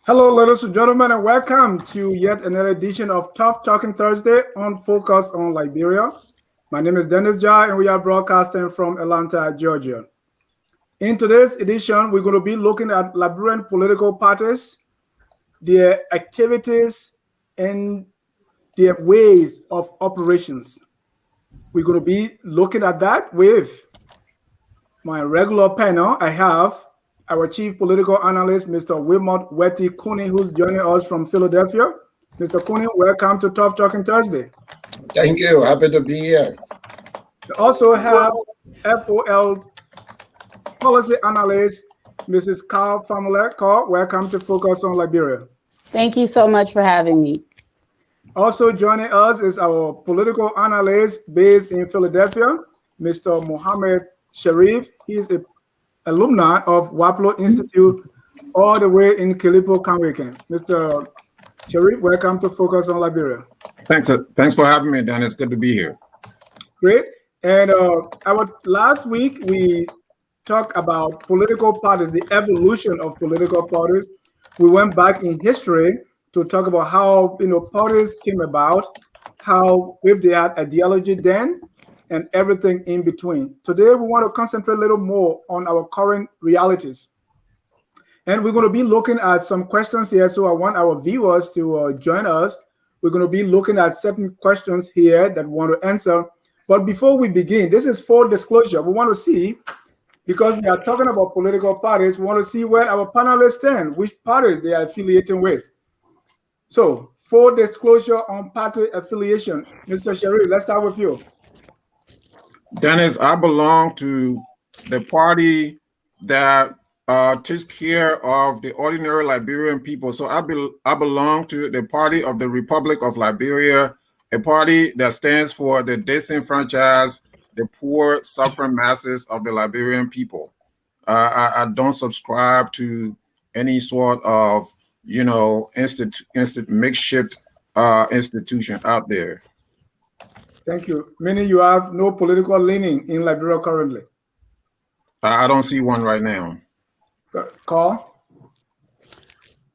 Hello, ladies and gentlemen, and welcome to yet another edition of Tough Talking Thursday on Focus on Liberia. My name is Dennis Jai, and we are broadcasting from Atlanta, Georgia. In today's edition, we're going to be looking at Liberian political parties, their activities, and their ways of operations. We're going to be looking at that with my regular panel. I have our chief political analyst, Mr. Wilmot Kunney, who's joining us from Philadelphia. Mr. Kunney, welcome to Tough Talking Thursday. Thank you. Happy to be here. We also have FOL policy analyst, Mrs. Carl Famulek. Carl, welcome to Focus on Liberia. Thank you so much for having me. Also joining us is our political analyst based in Philadelphia, Mr. Mohammed Sharif. He is an alumni of Waplo Institute all the way in Kilipo, Kanweken. Mr. Sharif, welcome to Focus on Liberia. Thanks for having me, Dan. It's good to be here. Great. And our last week, we talked about political parties, the evolution of political parties. We went back in history to talk about how parties came about, how if they had ideology then, and everything in between. Today, we want to concentrate a little more on our current realities. And we're going to be looking at some questions here. So I want our viewers to join us. We're going to be looking at certain questions here that we want to answer. But before we begin, this is full disclosure. We want to see, because we are talking about political parties, we want to see where our panelists stand, which parties they are affiliating with. So, full disclosure on party affiliation. Mr. Sharif, let's start with you. Dennis, I belong to the party that takes care of the ordinary Liberian people. So I belong to the party of the Republic of Liberia, a party that stands for the disenfranchised, the poor, suffering masses of the Liberian people. I don't subscribe to any sort of, makeshift institution out there. Thank you. Meaning you have no political leaning in Liberia currently? I don't see one right now. Carl?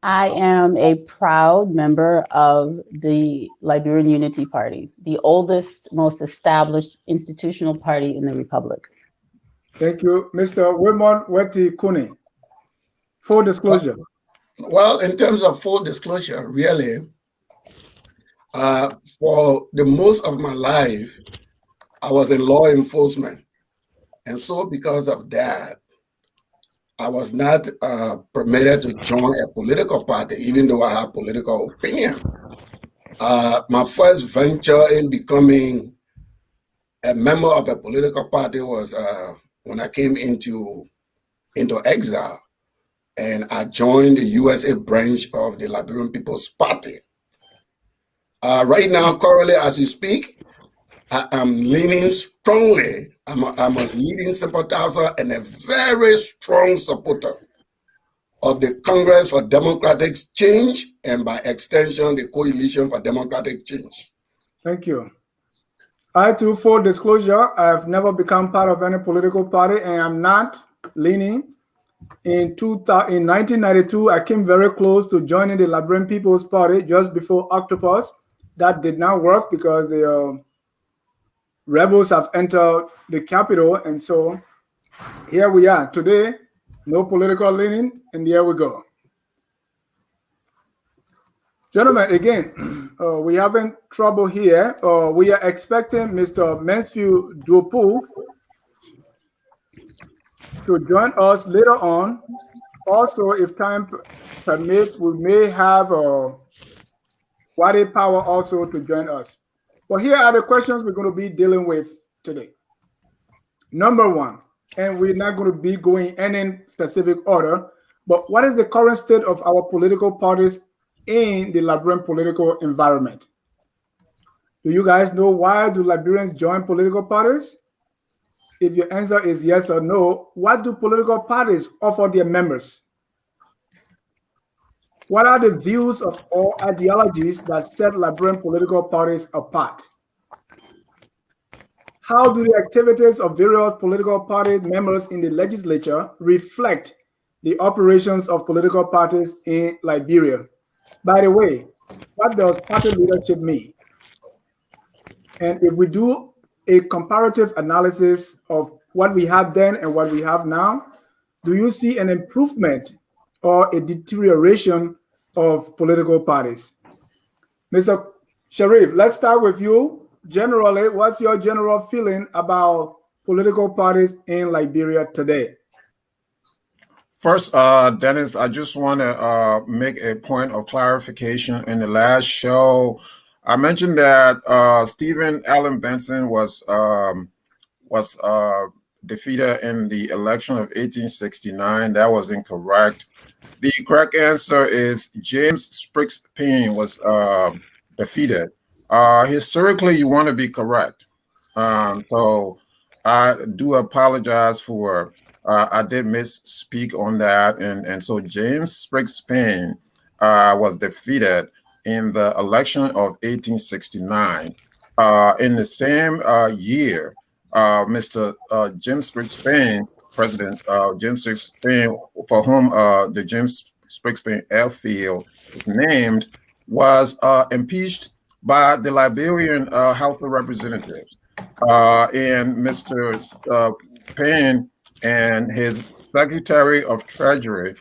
I am a proud member of the Liberian Unity Party, the oldest, most established institutional party in the Republic. Thank you. Mr. Wilmot Kunney. Full disclosure. Well, in terms of full disclosure, really, for the most of my life, I was in law enforcement. And so because of that, I was not permitted to join a political party, even though I have political opinion. My first venture in becoming a member of a political party was when I came into exile, and I joined the USA branch of the Liberian People's Party. Right now, currently, as you speak, I am leaning strongly. I'm a leading sympathizer and a very strong supporter of the Congress for Democratic Change, and by extension, the Coalition for Democratic Change. Thank you. I, too, full disclosure, I have never become part of any political party, and I'm not leaning. In 1992, I came very close to joining the Liberian People's Party just before Octopus. That did not work because the rebels have entered the capital, and so here we are today. No political leaning, and here we go. Gentlemen, again, we're having trouble here. We are expecting Mr. Mansfield Duopu to join us later on. Also, if time permits, we may have Wadi Power also to join us. But here are the questions we're going to be dealing with today. Number one, and we're not going to be going in any specific order, but what is the current state of our political parties in the Liberian political environment? Do you guys know why do Liberians join political parties? If your answer is yes or no, what do political parties offer their members? What are the views of all ideologies that set Liberian political parties apart? How do the activities of various political party members in the legislature reflect the operations of political parties in Liberia. By the way, what does party leadership mean? And if we do a comparative analysis of what we had then and what we have now, do you see an improvement or a deterioration of political parties? Mr. Sharif, let's start with you. Generally, what's your general feeling about political parties in Liberia today? First, Dennis, I just want to make a point of clarification. In the last show, I mentioned that Stephen Allen Benson was defeated in the election of 1869. That was incorrect. The correct answer is James Spriggs Payne was defeated. Historically, you want to be correct. So I do apologize for I did misspeak on that, and so James Spriggs Payne was defeated in the election of 1869. In the same year, Mr. James Spriggs Payne, President James Spriggs Payne, for whom the James Spriggs Payne airfield is named, was impeached by the Liberian House of Representatives, and Mr. Payne and his Secretary of Treasury,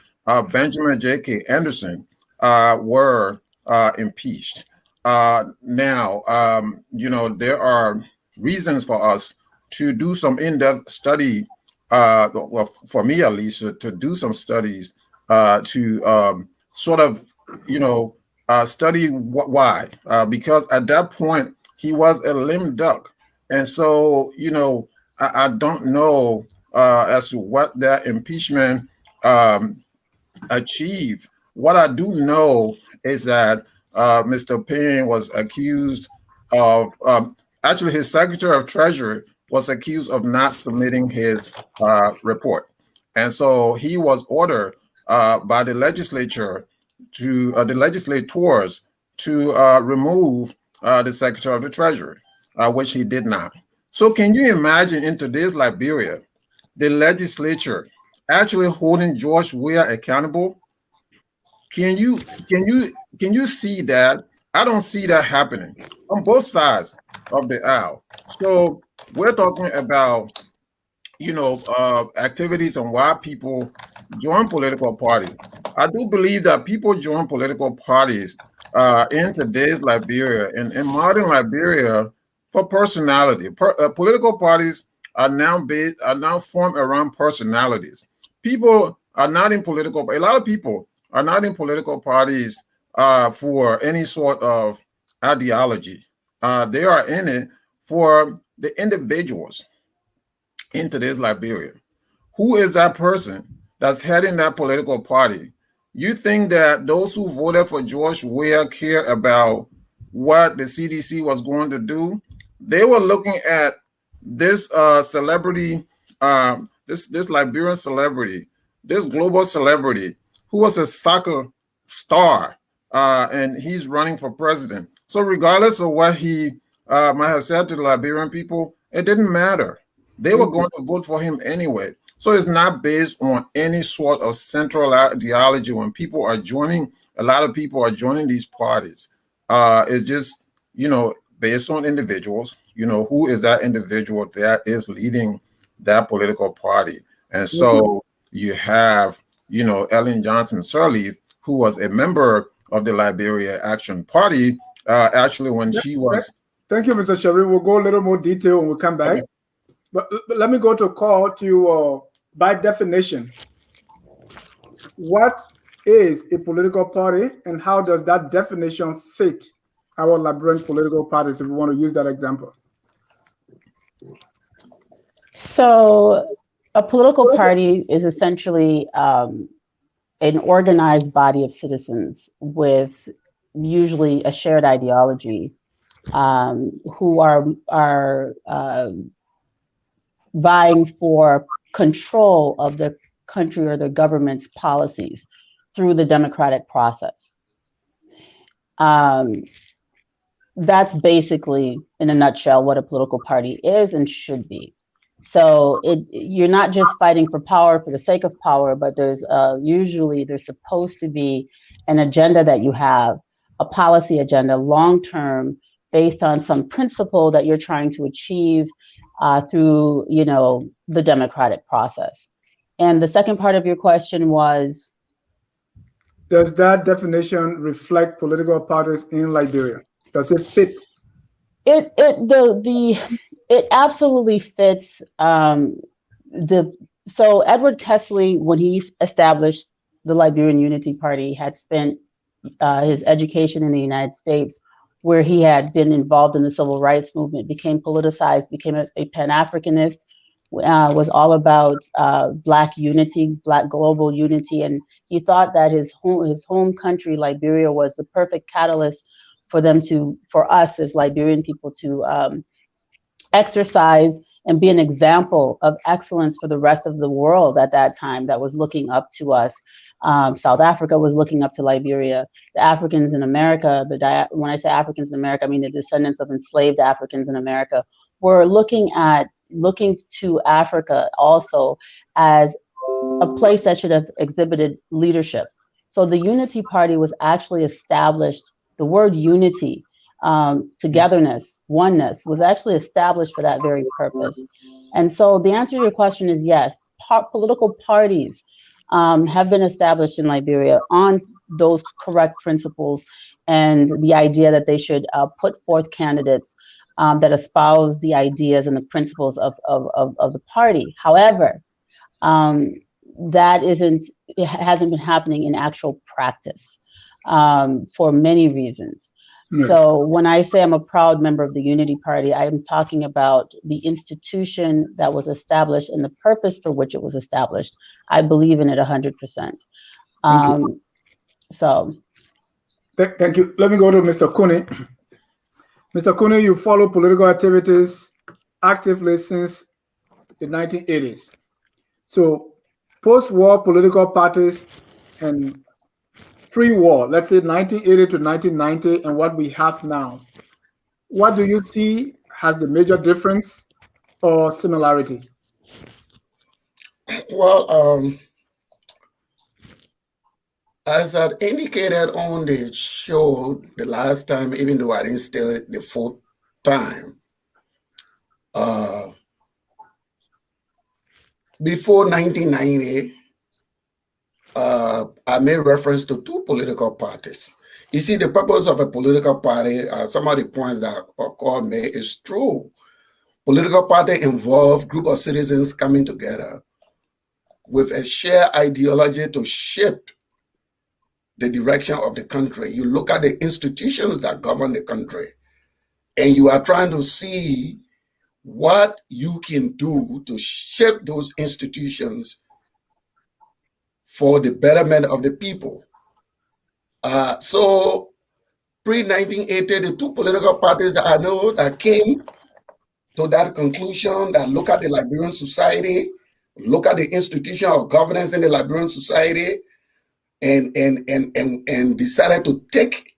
Benjamin J.K. Anderson, were impeached. Now, there are reasons for us to do some in-depth study, well, for me at least, to do some studies to sort of, study why. Because at that point, he was a lame duck. And so, I don't know as to what that impeachment achieved. What I do know is that Mr. Payne was accused of, actually his Secretary of Treasury was accused of not submitting his report. And so he was ordered by the legislature to, the legislators to remove the Secretary of the Treasury, which he did not. So can you imagine in today's Liberia, the legislature actually holding George Weah accountable? Can you see that? I don't see that happening on both sides of the aisle. So we're talking about, activities and why people join political parties. I do believe that people join political parties in today's Liberia and in modern Liberia for personality. Political parties are now formed around personalities. People are not in political. A lot of people are not in political parties for any sort of ideology. They are in it for the individuals in today's Liberia. Who is that person that's heading that political party? You think that those who voted for George Weah care about what the CDC was going to do? They were looking at this celebrity, this Liberian celebrity, this global celebrity who was a soccer star, and he's running for president. So regardless of what he might have said to the Liberian people, it didn't matter. They were going to vote for him anyway. So it's not based on any sort of central ideology. When people are joining, a lot of people are joining these parties. It's just, based on individuals, who is that individual that is leading that political party. And so you have, Ellen Johnson Sirleaf, who was a member of the Liberia Action Party, actually when she was. Thank you, Mr. Sharif. We'll go a little more detail when we come back. Okay. But let me go to a call to, by definition, what is a political party and how does that definition fit our Liberian political parties, if we want to use that example? So a political party is essentially an organized body of citizens with usually a shared ideology, who are vying for control of the country or the government's policies through the democratic process. That's basically, in a nutshell, what a political party is and should be. So you're not just fighting for power for the sake of power, but there's usually there's supposed to be an agenda that you have, a policy agenda, long term, based on some principle that you're trying to achieve through, the democratic process. And the second part of your question was, does that definition reflect political parties in Liberia? Does it fit? It absolutely fits. So Edward Kessley, when he established the Liberian Unity Party, had spent his education in the United States, where he had been involved in the civil rights movement, became politicized, became a Pan-Africanist, was all about Black unity, Black global unity, and he thought that his home country, Liberia, was the perfect catalyst for us as Liberian people to exercise and be an example of excellence for the rest of the world at that time that was looking up to us. South Africa was looking up to Liberia. The Africans in America, when I say Africans in America, I mean the descendants of enslaved Africans in America, were looking to Africa also as a place that should have exhibited leadership. So the Unity Party was actually established. The word unity, togetherness, oneness, was actually established for that very purpose. And so the answer to your question is yes. Political parties have been established in Liberia on those correct principles and the idea that they should put forth candidates that espouse the ideas and the principles of the party. However, that hasn't been happening in actual practice for many reasons. Yeah. So when I say I'm a proud member of the Unity Party, I'm talking about the institution that was established and the purpose for which it was established. I believe in it 100%. So. Thank you. Let me go to Mr. Kunney. Mr. Kunney, you follow political activities actively since the 1980s. So post-war political parties and pre-war, let's say 1980 to 1990, and what we have now, what do you see has the major difference or similarity? Well, as I indicated on the show the last time, even though I didn't stay it the fourth time, before 1990, I made reference to two political parties. You see, the purpose of a political party, some of the points that Call made is true. Political party involve group of citizens coming together with a shared ideology to shape the direction of the country. You look at the institutions that govern the country, and you are trying to see what you can do to shape those institutions for the betterment of the people. So pre-1980, the two political parties that I know that came to that conclusion, that look at the Liberian society, look at the institution of governance in the Liberian society, and decided to take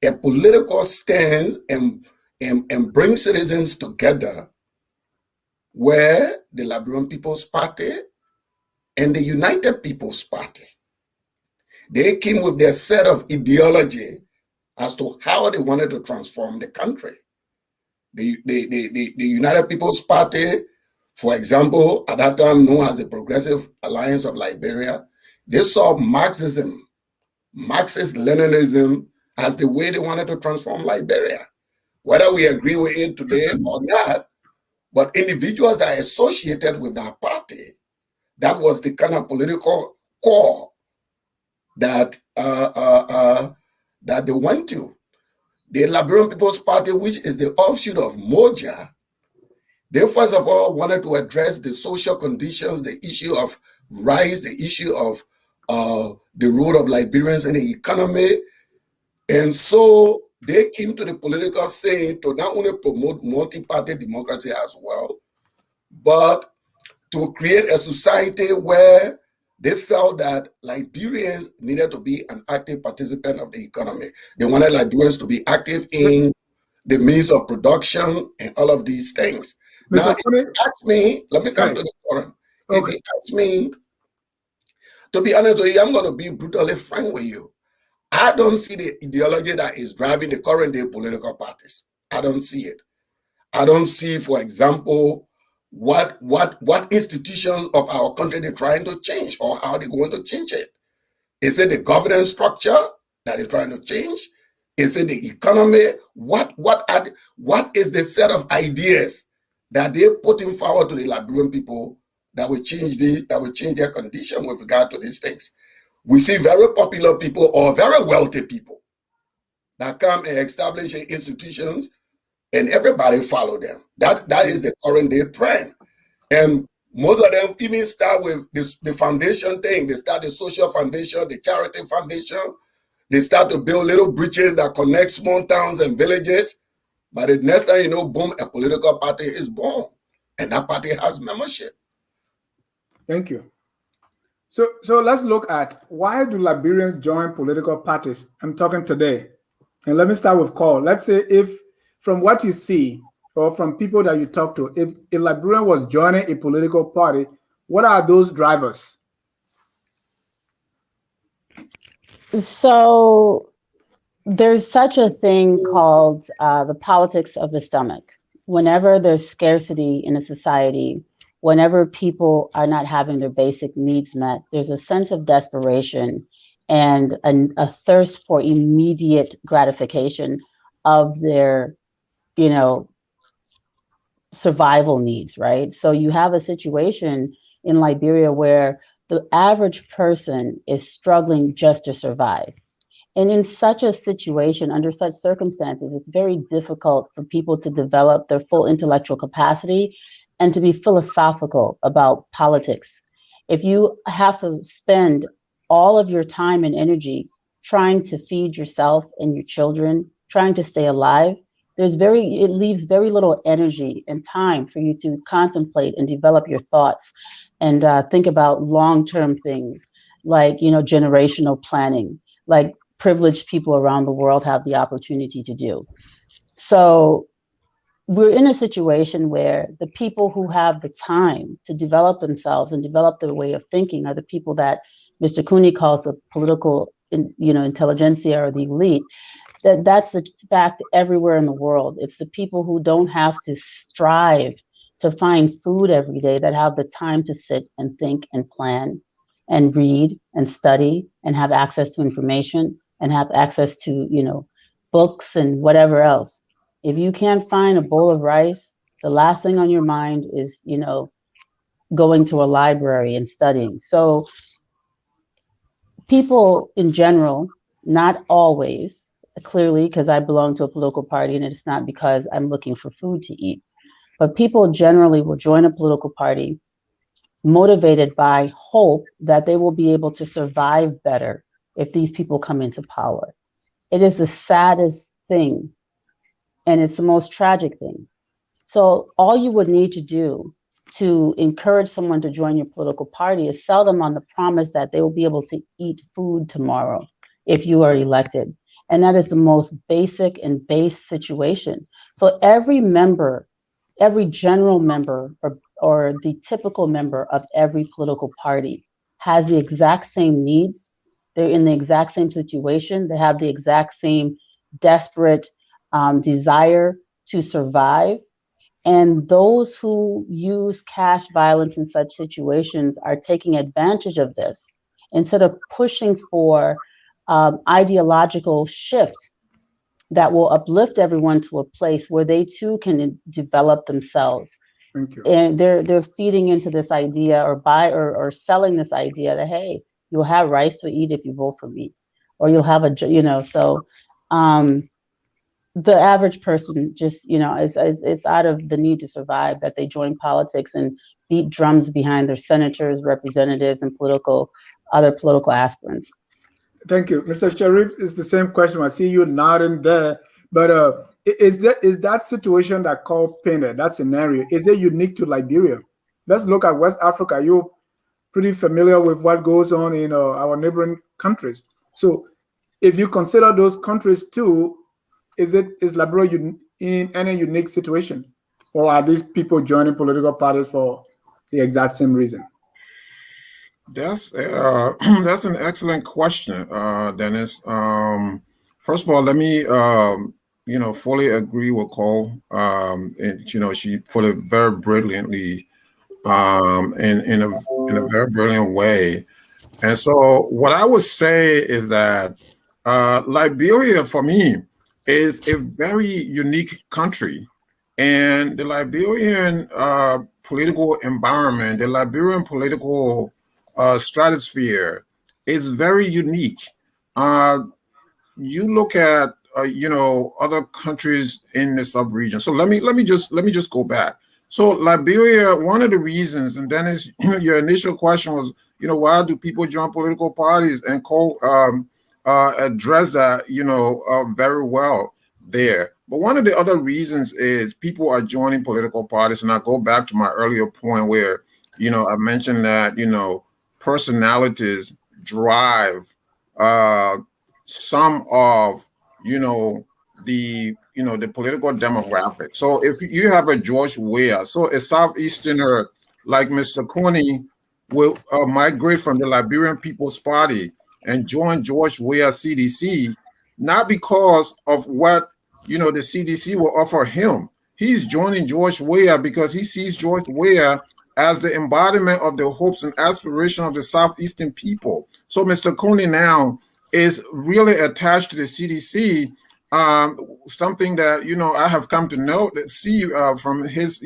a political stance and bring citizens together, were the Liberian People's Party and the United People's Party. They came with their set of ideology as to how they wanted to transform the country. The United People's Party, for example, at that time known as the Progressive Alliance of Liberia, they saw Marxism, Marxist-Leninism as the way they wanted to transform Liberia. Whether we agree with it today or not, but individuals that are associated with that party, that was the kind of political core that that they went to. The Liberian People's Party, which is the offshoot of Moja, they first of all wanted to address the social conditions, the issue of rights, the issue of the role of Liberians in the economy. And so they came to the political scene to not only promote multi-party democracy as well, but to create a society where they felt that Liberians needed to be an active participant of the economy. They wanted Liberians to be active in the means of production and all of these things. Now, Mr. if Kunney? you ask me, let me come Right. to the current. Okay. If you ask me, to be honest with you, I'm going to be brutally frank with you. I don't see the ideology that is driving the current day political parties. I don't see it. I don't see, for example, what institutions of our country they're trying to change or how they're going to change it. Is it the governance structure that is trying to change? Is it the economy? What is the set of ideas that they're putting forward to the Liberian people that will change their condition with regard to these things? We see very popular people or very wealthy people that come and establish institutions and everybody follow them. That is the current day trend. And most of them even start with the foundation thing. They start the social foundation, the charity foundation. They start to build little bridges that connect small towns and villages. But the next time you know, boom, a political party is born. And that party has membership. Thank you. So let's look at why do Liberians join political parties? I'm talking today. And let me start with Call. Let's say if from what you see or from people that you talk to, if a Liberian was joining a political party, what are those drivers? So there's such a thing called the politics of the stomach. Whenever there's scarcity in a society, whenever people are not having their basic needs met, there's a sense of desperation and a thirst for immediate gratification of their, survival needs, right? So you have a situation in Liberia where the average person is struggling just to survive. And in such a situation, under such circumstances, it's very difficult for people to develop their full intellectual capacity and to be philosophical about politics. If you have to spend all of your time and energy trying to feed yourself and your children, trying to stay alive, it leaves very little energy and time for you to contemplate and develop your thoughts and think about long-term things like, generational planning, like privileged people around the world have the opportunity to do. So we're in a situation where the people who have the time to develop themselves and develop their way of thinking are the people that Mr. Kunney calls the political, intelligentsia or the elite. That's the fact everywhere in the world. It's the people who don't have to strive to find food every day that have the time to sit and think and plan and read and study and have access to information and have access to, books and whatever else. If you can't find a bowl of rice, the last thing on your mind is, going to a library and studying. So people in general, not always, clearly, because I belong to a political party and it's not because I'm looking for food to eat, but people generally will join a political party motivated by hope that they will be able to survive better if these people come into power. It is the saddest thing and it's the most tragic thing. So all you would need to do to encourage someone to join your political party is sell them on the promise that they will be able to eat food tomorrow if you are elected. And that is the most basic and base situation. So every member, every general member or the typical member of every political party has the exact same needs. They're in the exact same situation. They have the exact same desperate desire to survive. And those who use cash violence in such situations are taking advantage of this instead of pushing for ideological shift that will uplift everyone to a place where they too can develop themselves. Thank you. And they're feeding into this idea or selling this idea that, hey, you'll have rice to eat if you vote for me, or you'll have the average person just, it's out of the need to survive that they join politics and beat drums behind their senators, representatives, and other political aspirants. Thank you. Mr. Sharif, it's the same question. I see you nodding there. But is that situation that called painted, that scenario, is it unique to Liberia? Let's look at West Africa. You're pretty familiar with what goes on in our neighboring countries. So if you consider those countries too, is Liberia in any unique situation? or are these people joining political parties for the exact same reason? That's that's an excellent question, Dennis. First of all, let me fully agree with Cole. And she put it very brilliantly, in a very brilliant way. And so, what I would say is that Liberia, for me, is a very unique country, and the Liberian political environment, the Liberian political stratosphere is very unique. You look at other countries in the sub-region. So let me just go back. So Liberia, one of the reasons, and Dennis, your initial question was, why do people join political parties? And Cole addressed that, very well there. But one of the other reasons is people are joining political parties, and I go back to my earlier point where, I mentioned that, personalities drive some of the political demographic. So if you have a George Weah, so a Southeasterner like Mr. Kunney will migrate from the Liberian People's Party and join George Weah CDC, not because of what the CDC will offer him. He's joining George Weah because he sees George Weah as the embodiment of the hopes and aspirations of the Southeastern people. So Mr. Kunney now is really attached to the CDC, something that, I have come to see from his,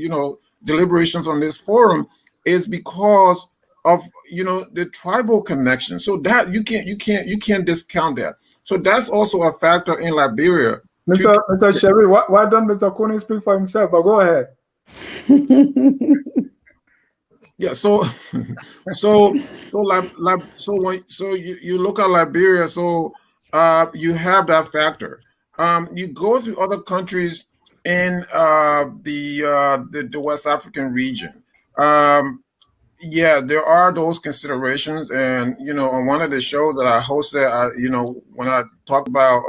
deliberations on this forum, is because of, the tribal connection. So that you can't discount that. So that's also a factor in Liberia. Mr. Sherry, why don't Mr. Kunney speak for himself? But go ahead. Yeah, so you look at Liberia, so you have that factor. You go to other countries in the West African region. Yeah, there are those considerations, and on one of the shows that I hosted, when I talk about,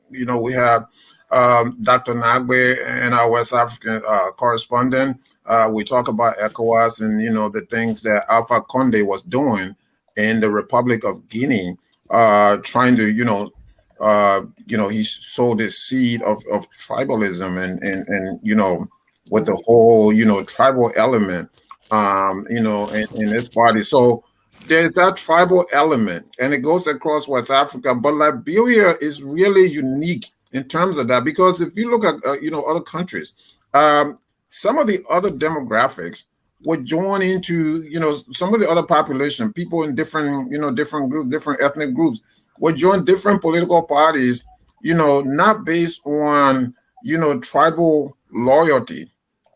we have Dr. Nagbe and our West African correspondent. We talk about ECOWAS and the things that Alpha Conde was doing in the Republic of Guinea, trying to he sowed this seed of tribalism and with the whole tribal element in this party. So there's that tribal element, and it goes across West Africa. But Liberia is really unique in terms of that, because if you look at other countries, some of the other demographics would join into some of the other population, people in different different groups, different ethnic groups would join different political parties, not based on tribal loyalty.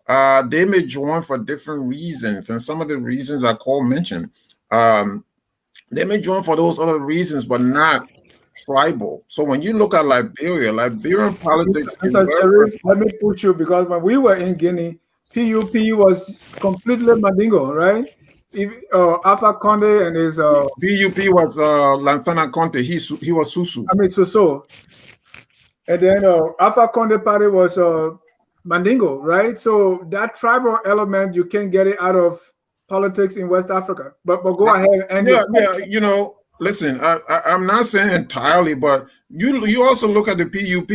They may join for different reasons, and some of the reasons that Cole mentioned, they may join for those other reasons, but not tribal. So when you look at Liberian politics, Mr. Sharif, let me put you, because when we were in Guinea, PUP was completely Mandingo, right? Alpha Conde and his PUP was Lansana Conte. He was Susu. I mean Suso. And then Alpha Conde party was Mandingo, right? So that tribal element, you can't get it out of politics in West Africa. But go ahead and listen, I'm not saying entirely, but you also look at the PUP.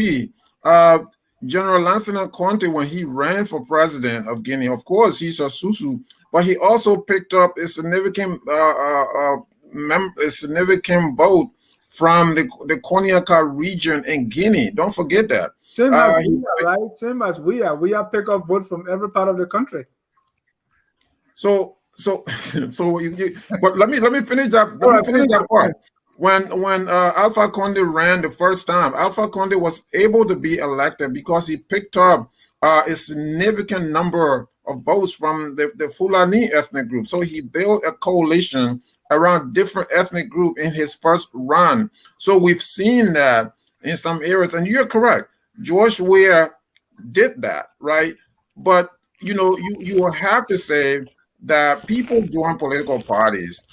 General Lansana Conte, when he ran for president of Guinea, of course he's a Susu, but he also picked up a significant vote from the Koniaka region in Guinea. Don't forget that. Same as right? Same as we are. We are pick up vote from every part of the country. So, but let me finish that. Let me finish that part. When Alpha Conde ran the first time, Alpha Conde was able to be elected because he picked up a significant number of votes from the Fulani ethnic group. So he built a coalition around different ethnic groups in his first run. So we've seen that in some areas, and you're correct. George Weah did that, right? But you will have to say that people join political parties.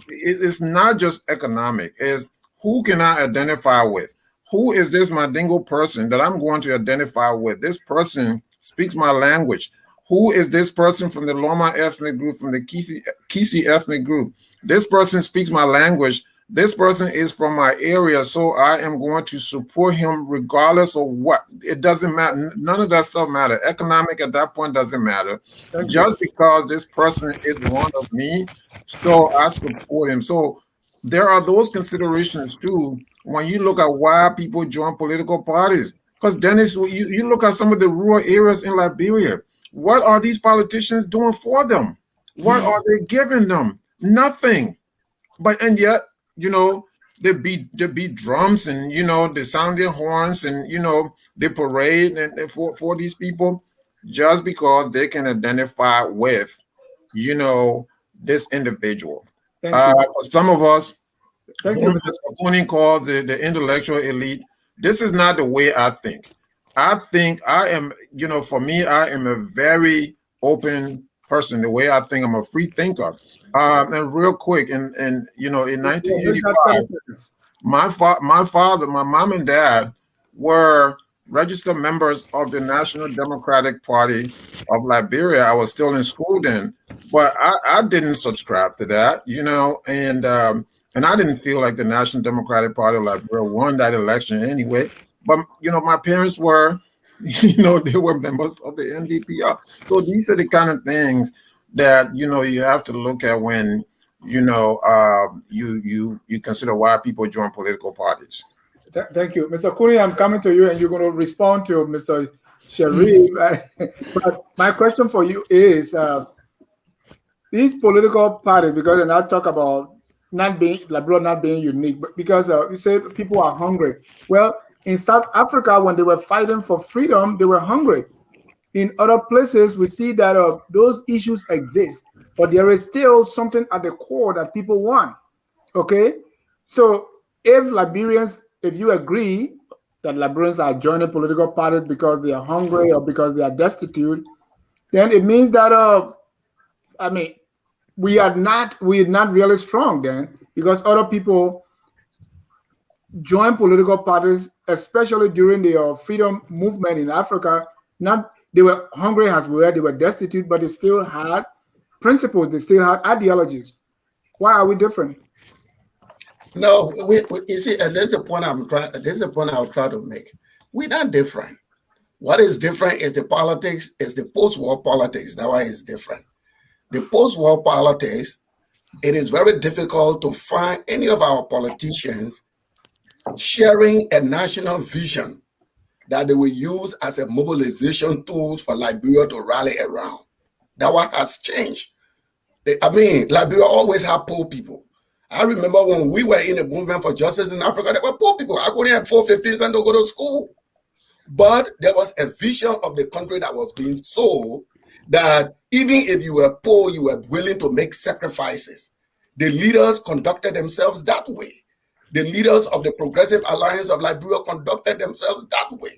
It's not just economic. It's who can I identify with? Who is this Mandingo person that I'm going to identify with? This person speaks my language? Who is this person from the Loma ethnic group, from the Kisi ethnic group? This person speaks my language. This person is from my area, so I am going to support him regardless of what. It doesn't matter. None of that stuff matter. Economic at that point doesn't matter. Just because this person is one of me, so I support him. So there are those considerations too when you look at why people join political parties. Because Dennis, you look at some of the rural areas in Liberia. What are these politicians doing for them? What are they giving them? Nothing. And yet, they beat drums and they sound their horns and they parade and for these people just because they can identify with this individual. For some of us, who Mr. Kunney called the intellectual elite, this is not the way I think. I think I am, for me, I am a very open person. The way I think, I'm a free thinker. And real quick, in 1985, my father, my mom and dad were registered members of the National Democratic Party of Liberia. I was still in school then, but I didn't subscribe to that, and I didn't feel like the National Democratic Party of Liberia won that election anyway. But my parents were, they were members of the NDPR. So these are the kind of things that you have to look at when you consider why people join political parties. Thank you, Mr. Kunney. I'm coming to you, and you're going to respond to Mr. Sharif. But my question for you is: these political parties, because and I talk about Liberia not being unique, but because you say people are hungry. Well, in South Africa, when they were fighting for freedom, they were hungry. In other places, we see that those issues exist, but there is still something at the core that people want. Okay, so if you agree that Liberians are joining political parties because they are hungry or because they are destitute, then it means that we are not really strong then, because other people join political parties, especially during the freedom movement in Africa. They were hungry as well, they were destitute, but they still had principles, they still had ideologies. Why are we different? No, you see, and there's a point I'll try to make. We're not different. What is different is the politics, is the post-war politics. That's why it's different. The post-war politics, it is very difficult to find any of our politicians sharing a national vision that they will use as a mobilization tool for Liberia to rally around. That one has changed. Liberia always had poor people. I remember when we were in the movement for justice in Africa, there were poor people. I couldn't have 450s and to go to school. But there was a vision of the country that was being sold that even if you were poor, you were willing to make sacrifices. The leaders conducted themselves that way. The leaders of the Progressive Alliance of Liberia conducted themselves that way.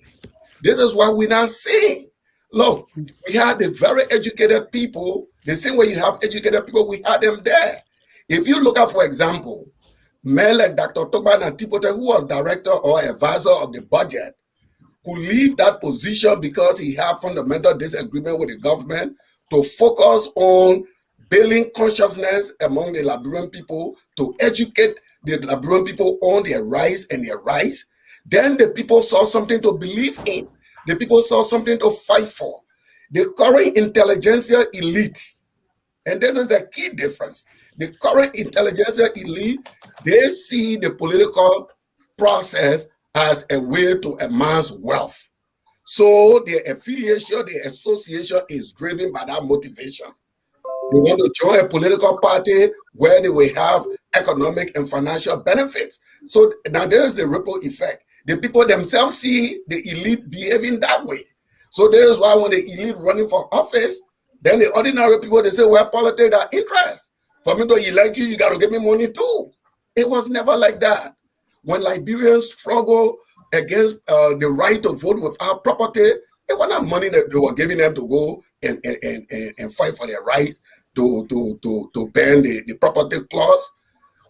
This is what we're now seeing. Look, we had the very educated people, the same way you have educated people, we had them there. If you look at, for example, men like Dr. Toban Antipote, who was director or advisor of the budget, who leave that position because he had fundamental disagreement with the government to focus on building consciousness among the Liberian people, to educate the Liberian people on their rights and their rights. Then the people saw something to believe in. The people saw something to fight for. The current intelligentsia elite, and this is a key difference. The current intelligentsia elite, they see the political process as a way to amass wealth. So their affiliation, their association is driven by that motivation. They want to join a political party where they will have economic and financial benefits. So now there's the ripple effect. The people themselves see the elite behaving that way. So this is why when the elite running for office, then the ordinary people, they say, well, politics are interest. For me to elect you, you got to give me money too. It was never like that. When Liberians struggle against the right to vote without property, it was not money that they were giving them to go and fight for their rights to ban the property clause.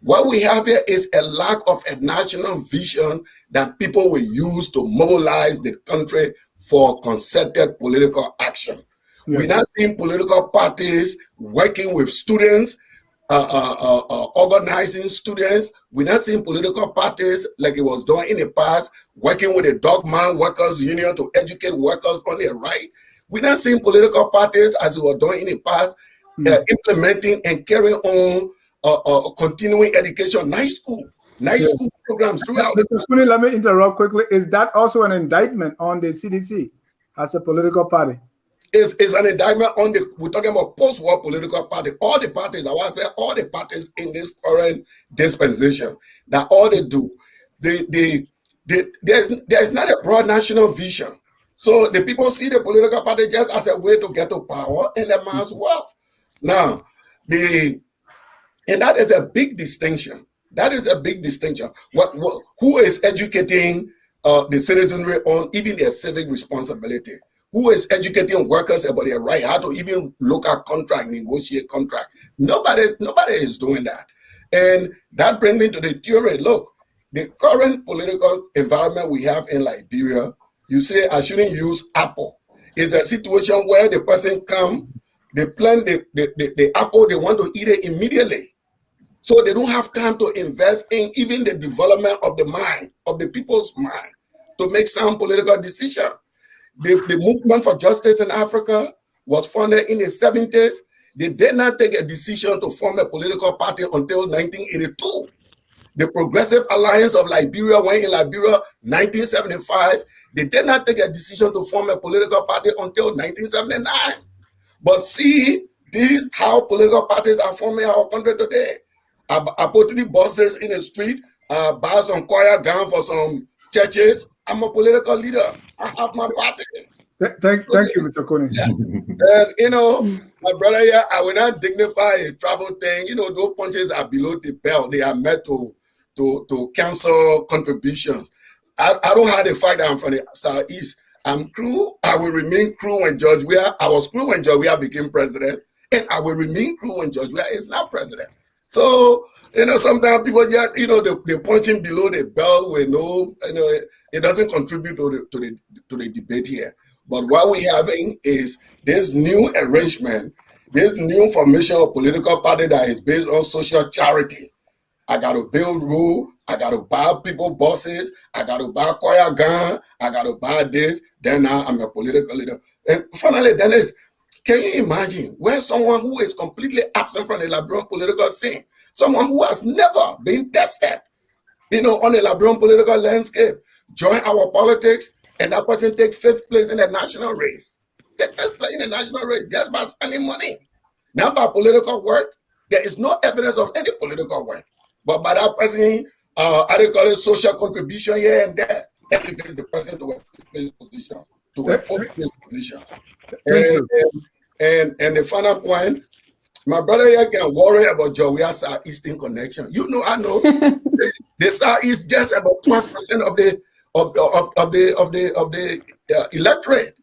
What we have here is a lack of a national vision that people will use to mobilize the country for concerted political action. We're not seeing political parties working with students, organizing students. We're not seeing political parties like it was done in the past, working with the Dogman Workers Union to educate workers on their right. We're not seeing political parties as it was done in the past, implementing and carrying on continuing education, night school programs throughout. Kunney, let me interrupt quickly. Is that also an indictment on the CDC as a political party? Is an indictment on we're talking about post-war political party. All the parties, I want to say all the parties in this current dispensation, that all they do, there's not a broad national vision. So the people see the political party just as a way to get to power and amass wealth. Now, and that is a big distinction. That is a big distinction. Who is educating the citizenry on even their civic responsibility? Who is educating workers about their right, how to even look at contract, negotiate contract? Nobody is doing that. And that brings me to the theory. Look, the current political environment we have in Liberia, you say I shouldn't use apple. It's a situation where the person come, they plant the apple, they want to eat it immediately. So they don't have time to invest in even the development of the mind, of the people's mind, to make sound political decisions. The movement for justice in Africa was founded in the 70s. They did not take a decision to form a political party until 1982. The Progressive Alliance of Liberia went in Liberia 1975. They did not take a decision to form a political party until 1979. But see, how political parties are forming our country today. I put the buses in the street, buy some choir gown for some churches. I'm a political leader. I have my party. Thank you, Mr. Kunney. Yeah. And my brother here, I will not dignify a travel thing. Those punches are below the belt. They are meant to cancel contributions. I don't have the fact that I'm from the Southeast. I'm crew. I will remain crew when George Weah. I was crew when George Weah became president, and I will remain crew when George Weah is now president. So, sometimes people just, they're punching below the belt with no, it doesn't contribute to the debate here. But what we're having is this new arrangement, this new formation of political party that is based on social charity. I got to build rule. I got to buy people buses. I got to buy choir gun. I got to buy this. Then now I'm a political leader. And finally, Dennis, can you imagine where someone who is completely absent from the Liberian political scene, someone who has never been tested, on the Liberian political landscape, join our politics, and that person take 5th place in the national race. Take 5th place in the national race just by spending money. Not by political work. There is no evidence of any political work. But by that person, how they call it, social contribution here and there, elevates the person to a 5th place position, to a 4th place position. And the final point, my brother here can worry about Georgia Southeastern connection. I know the Southeast just about 12% of the electorate.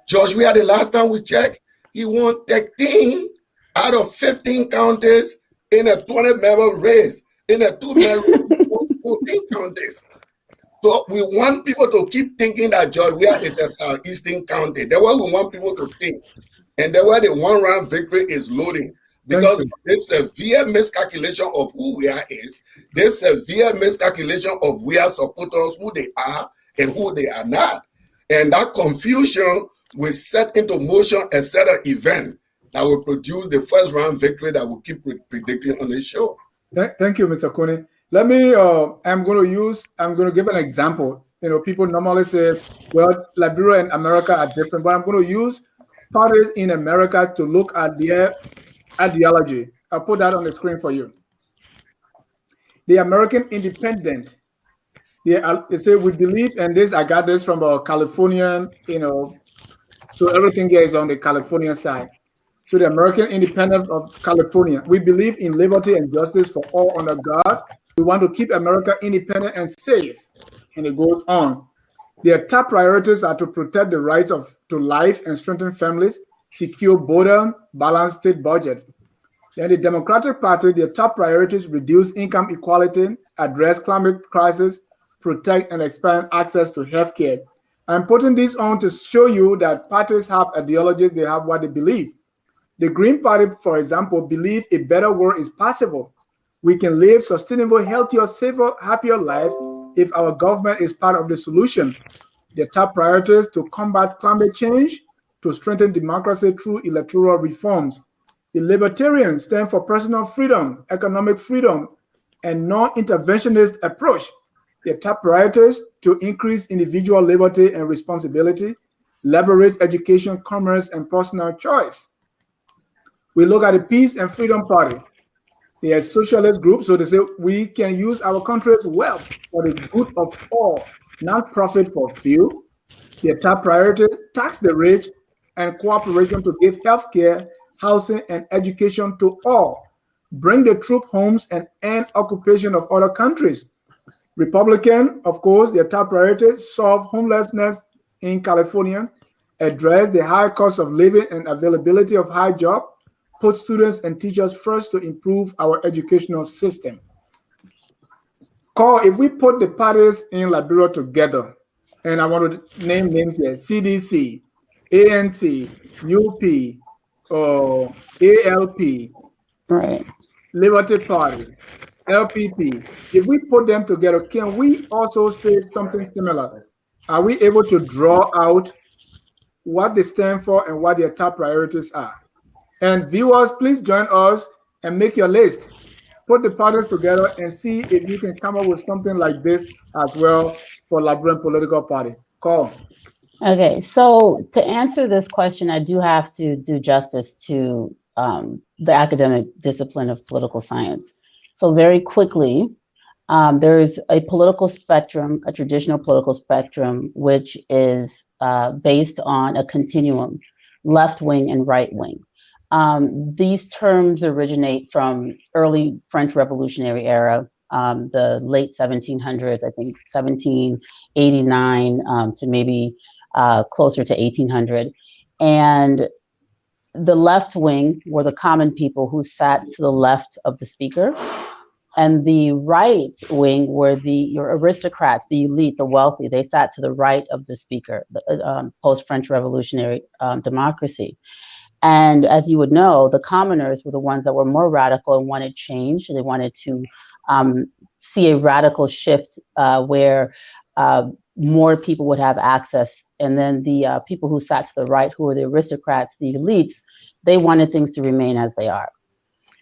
George Weah, the last time we checked, he won 13 out of 15 counties in a 20-member race. In a 2-member race, he won 14 counties. So we want people to keep thinking that George Weah is a Southeastern county. That's what we want people to think. And that's why the one-round victory is loading. Because this severe miscalculation of who we are is, this severe miscalculation of we are supporters, who they are and who they are not. And that confusion will set into motion a set of events that will produce the first round victory that we'll keep predicting on the show. Thank you, Mr. Kunney. Let me, I'm going to give an example. People normally say, well, Liberia and America are different, but I'm going to use parties in America to look at their ideology. I'll put that on the screen for you. The American Independent, they say we believe in this. I got this from a Californian, so everything here is on the Californian side. So the American Independent of California, we believe in liberty and justice for all under God. We want to keep America independent and safe. And it goes on. Their top priorities are to protect the rights to life and strengthen families, secure border, balanced state budget. Then the Democratic Party, their top priorities: reduce income inequality, address climate crisis, protect and expand access to healthcare. I'm putting this on to show you that parties have ideologies, they have what they believe. The Green Party, for example, believe a better world is possible. We can live sustainable, healthier, safer, happier life if our government is part of the solution. Their top priorities to combat climate change, to strengthen democracy through electoral reforms. The Libertarians stand for personal freedom, economic freedom, and non-interventionist approach. Their top priorities to increase individual liberty and responsibility, leverage education, commerce, and personal choice. We look at the Peace and Freedom Party. They are a socialist group, so they say we can use our country's wealth for the good of all, not profit for few. Their top priority, tax the rich and cooperation to give health care, housing, and education to all. Bring the troop homes and end occupation of other countries. Republican, of course, their top priority, solve homelessness in California, address the high cost of living and availability of high job, put students and teachers first to improve our educational system. Carl, if we put the parties in Liberia together, and I want to name names here, CDC, ANC, UP, ALP, Right. Liberty Party, LPP, if we put them together, can we also say something similar? Are we able to draw out what they stand for and what their top priorities are? And viewers, please join us and make your list. Put the parties together and see if you can come up with something like this as well for Liberian political party. Call. Okay, so to answer this question, I do have to do justice to the academic discipline of political science. So very quickly, there's a political spectrum, a traditional political spectrum, which is based on a continuum, left wing and right wing. These terms originate from early French Revolutionary era, the late 1700s, I think 1789 to maybe closer to 1800. And the left wing were the common people who sat to the left of the speaker. And the right wing were your aristocrats, the elite, the wealthy. They sat to the right of the speaker, the post-French Revolutionary democracy. And as you would know, the commoners were the ones that were more radical and wanted change. They wanted to see a radical shift where more people would have access. And then the people who sat to the right, who were the aristocrats, the elites, they wanted things to remain as they are.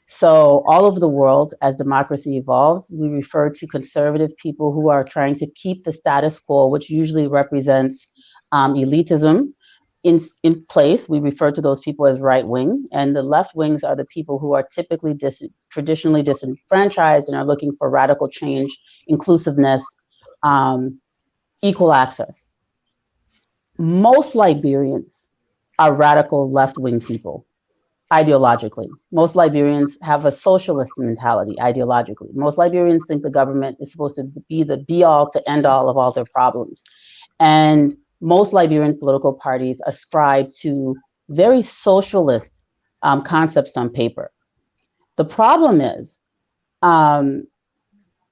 So all over the world, as democracy evolves, we refer to conservative people who are trying to keep the status quo, which usually represents elitism, in place. We refer to those people as right wing, and the left wings are the people who are typically traditionally disenfranchised and are looking for radical change, inclusiveness, equal access. Most Liberians are radical left wing people, ideologically. Most Liberians have a socialist mentality ideologically. Most Liberians think the government is supposed to be the be all to end all of all their problems. And most Liberian political parties ascribe to very socialist concepts on paper. The problem is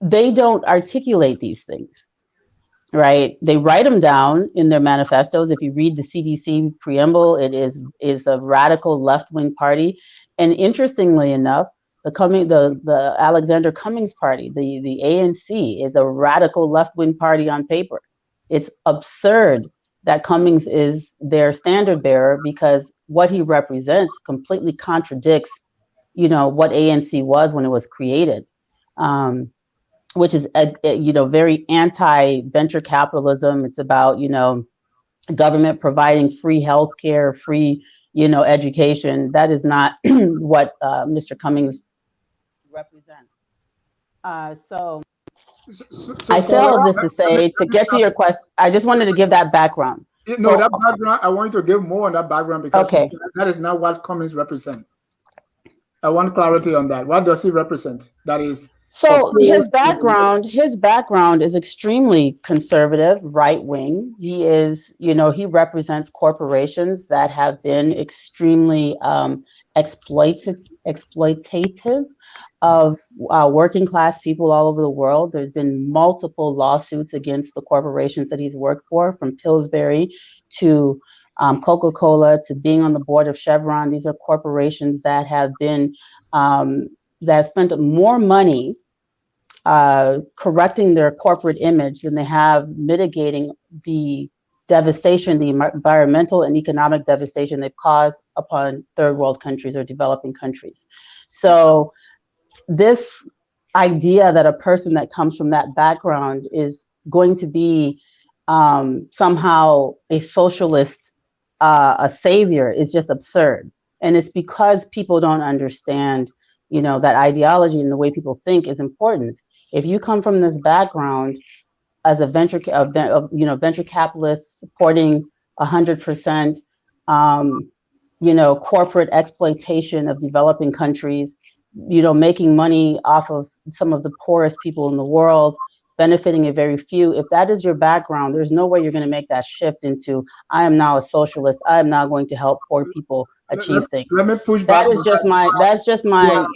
they don't articulate these things, right? They write them down in their manifestos. If you read the CDC preamble, it is a radical left-wing party. And interestingly enough, the Alexander Cummings party, the ANC, is a radical left-wing party on paper. It's absurd that Cummings is their standard bearer because what he represents completely contradicts, what ANC was when it was created, which is, very anti-venture capitalism. It's about, government providing free healthcare, free, education. That is not what Mr. Cummings represents. So I say all of this to say, to get to your question, I just wanted to give that background. No, that background, I want you to give more on that background because that is not what Cummings represent. I want clarity on that. What does he represent? That is So his background is extremely conservative, right wing. He is, he represents corporations that have been extremely exploitative of working class people all over the world. There's been multiple lawsuits against the corporations that he's worked for, from Pillsbury to Coca-Cola to being on the board of Chevron. These are corporations that have been that spent more money correcting their corporate image than they have mitigating the devastation, the environmental and economic devastation they've caused upon third world countries or developing countries. So this idea that a person that comes from that background is going to be somehow a socialist, a savior, is just absurd. And it's because people don't understand, that ideology and the way people think is important. If you come from this background as a venture capitalist supporting 100%, corporate exploitation of developing countries, making money off of some of the poorest people in the world, benefiting a very few. If that is your background, there's no way you're going to make that shift into, I am now a socialist. I am now going to help poor people achieve things. Let me push back. That's just my,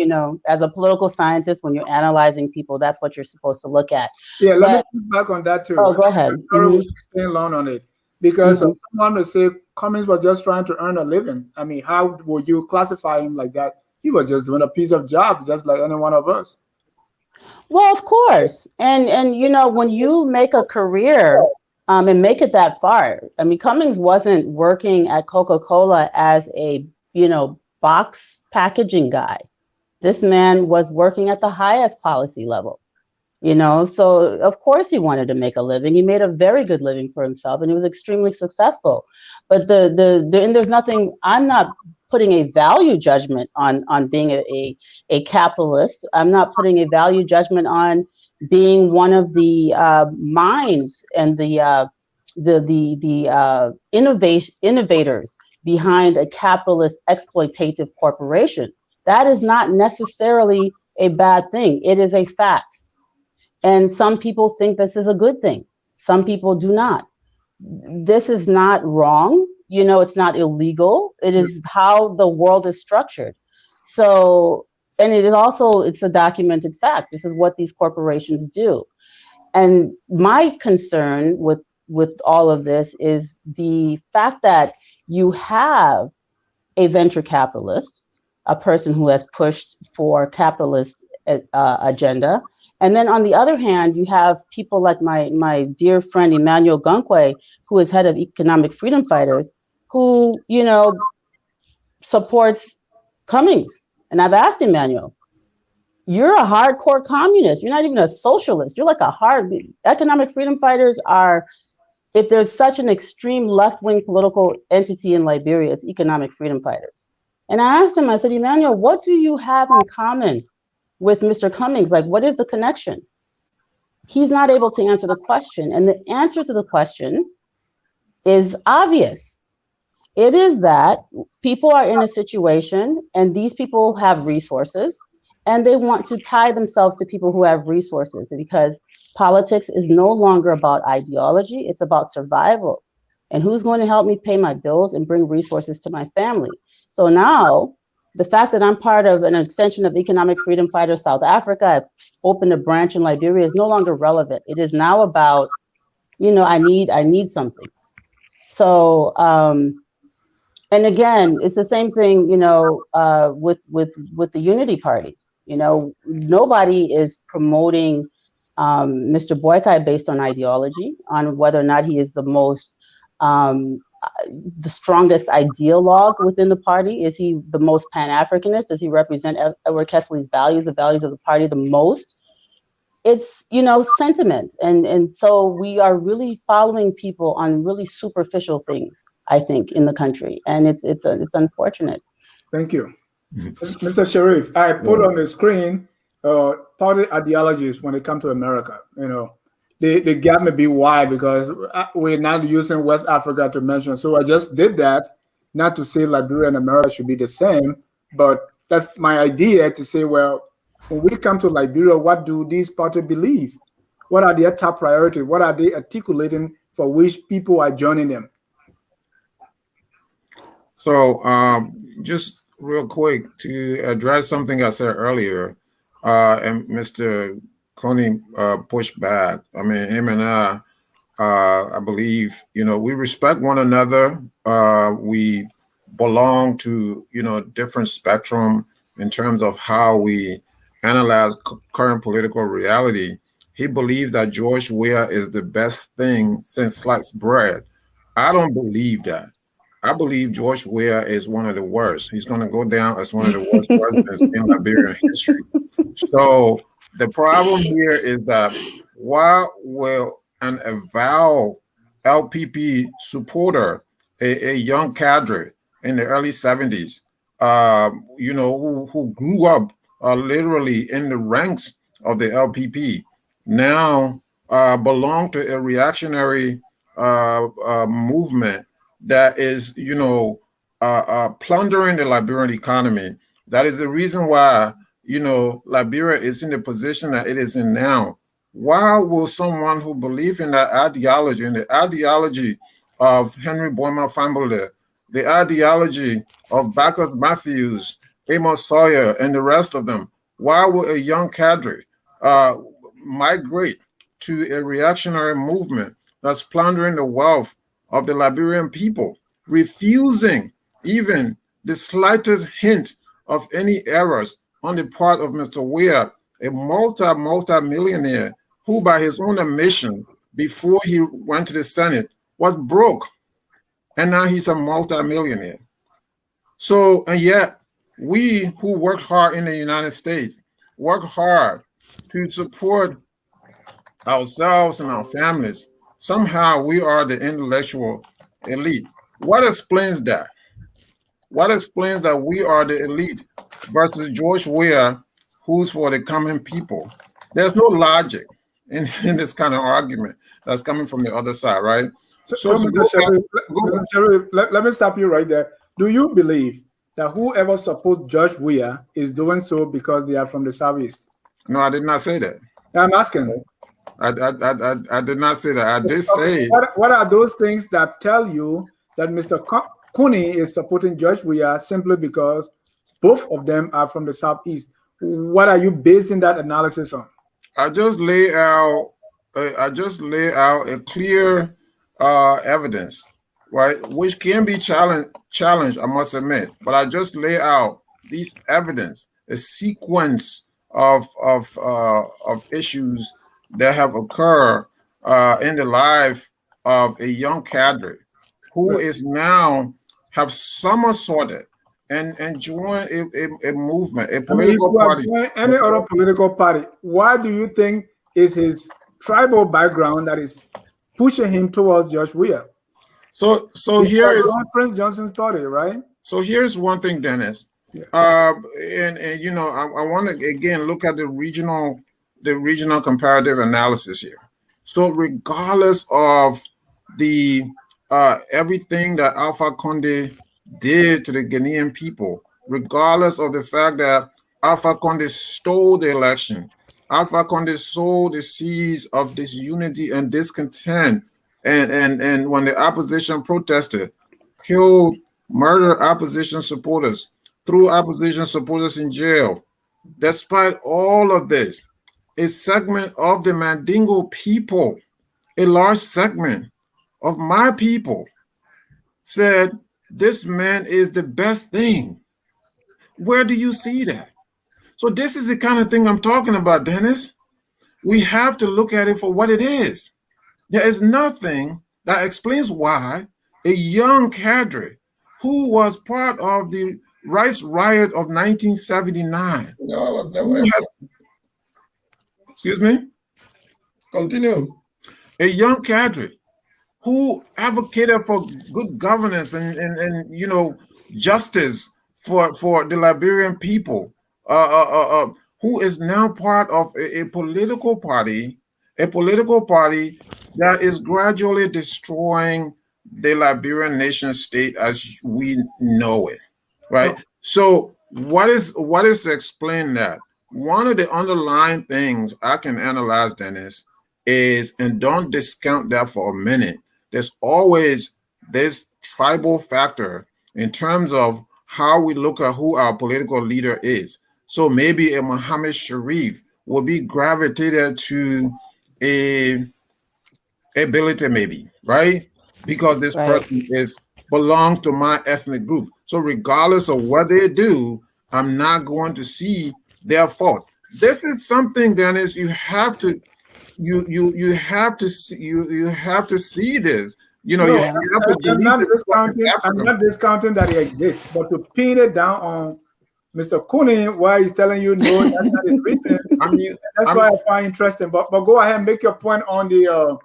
as a political scientist, when you're analyzing people, that's what you're supposed to look at. Yeah, let me push back on that too. Oh, go ahead. Sorry, staying long on it, because someone would say Cummings was just trying to earn a living. I mean, how would you classify him like that? He was just doing a piece of job, just like any one of us. Well, of course. And when you make a career and make it that far, I mean, Cummings wasn't working at Coca-Cola as a, box packaging guy. This man was working at the highest policy level, so of course he wanted to make a living. He made a very good living for himself and he was extremely successful. But and there's nothing, I'm not putting a value judgment on being a capitalist. I'm not putting a value judgment on being one of the minds and the innovators behind a capitalist exploitative corporation. That is not necessarily a bad thing. It is a fact. And some people think this is a good thing. Some people do not. This is not wrong. It's not illegal. It is how the world is structured. So, and it is also, it's a documented fact. This is what these corporations do. And my concern with all of this is the fact that you have a venture capitalist, a person who has pushed for capitalist agenda. And then on the other hand, you have people like my dear friend, Emmanuel Gunkwe, who is head of Economic Freedom Fighters, who, supports Cummings. And I've asked Emmanuel, you're a hardcore communist. You're not even a socialist. You're like Economic Freedom Fighters are, if there's such an extreme left-wing political entity in Liberia, it's Economic Freedom Fighters. And I asked him, I said, Emmanuel, what do you have in common with Mr. Cummings? Like, what is the connection? He's not able to answer the question. And the answer to the question is obvious. It is that people are in a situation and these people have resources and they want to tie themselves to people who have resources, because politics is no longer about ideology. It's about survival. And who's going to help me pay my bills and bring resources to my family? So now, the fact that I'm part of an extension of Economic Freedom Fighters South Africa, I've opened a branch in Liberia, is no longer relevant. It is now about, I need something. So, and again, it's the same thing, with the Unity Party. Nobody is promoting Mr. Boykai based on ideology, on whether or not he is the most the strongest ideologue within the party. Is he the most Pan-Africanist? Does he represent Edward Kessley's values, the values of the party the most? It's, sentiment. And so we are really following people on really superficial things, I think, in the country. And it's unfortunate. Thank you. Mr. Sharif, I put on the screen party ideologies when it comes to America. The gap may be wide because we're not using West Africa to mention. So I just did that, not to say Liberia and America should be the same, but that's my idea, to say, well, when we come to Liberia, what do these parties believe? What are their top priorities? What are they articulating for which people are joining them? So just real quick to address something I said earlier, and Mr. Kunney pushed back. I mean, him and I believe, we respect one another. We belong to, different spectrum in terms of how we analyze current political reality. He believes that George Weah is the best thing since sliced bread. I don't believe that. I believe George Weah is one of the worst. He's going to go down as one of the worst presidents in Liberian history. So the problem here is that while will an avowed LPP supporter, a young cadre in the early 70s, who grew up literally in the ranks of the LPP, now belong to a reactionary movement that is, plundering the Liberian economy. That is the reason why, Liberia is in the position that it is in now. Why will someone who believes in that ideology, and the ideology of Henry Boyma Fambule, the ideology of Bacchus Matthews, Amos Sawyer, and the rest of them, why will a young cadre migrate to a reactionary movement that's plundering the wealth of the Liberian people, refusing even the slightest hint of any errors on the part of Mr. Weah, a multi-millionaire who, by his own admission, before he went to the Senate, was broke. And now he's a multi-millionaire. So, and yet, we who worked hard in the United States, work hard to support ourselves and our families. Somehow we are the intellectual elite. What explains that? What explains that we are the elite versus George Weah, who's for the common people? There's no logic in this kind of argument that's coming from the other side, right? So Mr. Sherry, let me stop you right there. Do you believe that whoever supports George Weah is doing so because they are from the Southeast? No, I did not say that. I'm asking. I did not say that. I did say. What are those things that tell you that Mr. Kunney is supporting George Weah simply because both of them are from the Southeast? What are you basing that analysis on? I just lay out a clear evidence, right, which can be challenged, I must admit. But I just lay out these evidence, a sequence of issues that have occurred in the life of a young cadre who is now have somersaulted and joined a movement, a political party. Any other political party. Why do you think is his tribal background that is pushing him towards George Weah? So here is Prince Johnson's party, right? So here's one thing, Dennis. Yeah. And I want to again look at the regional comparative analysis here. So regardless of the everything that Alpha Condé did to the Ghanaian people, regardless of the fact that Alpha Condé stole the election, Alpha Condé sowed the seeds of disunity and discontent, and when the opposition protested, killed, murdered opposition supporters, threw opposition supporters in jail. Despite all of this, a segment of the Mandingo people, a large segment of my people, said, this man is the best thing. Where do you see that? So this is the kind of thing I'm talking about, Dennis. We have to look at it for what it is. There is nothing that explains why a young cadre who was part of the rice riot of 1979. No, I was never. Excuse me? Continue. A young cadre who advocated for good governance and justice for the Liberian people, who is now part of a political party that is gradually destroying the Liberian nation state as we know it, right? So what is to explain that? one of the underlying things I can analyze, Dennis, is, and don't discount that for a minute, there's always this tribal factor in terms of how we look at who our political leader is. So maybe a Mohammed Sharif will be gravitated to a ability, maybe, right? Because this Right. person is belongs to my ethnic group. So regardless of what they do, I'm not going to see their fault. This is something, Dennis, you have to you have to see you have to see this. You know, you No, Yeah. have to I'm believe not this because it's discounting. I'm African. not discounting that he exists, but to pin it down on Mr. Kunney, why he's telling you no, that's not his reason. I mean, That's I'm why I find interesting. But go ahead and make your point on the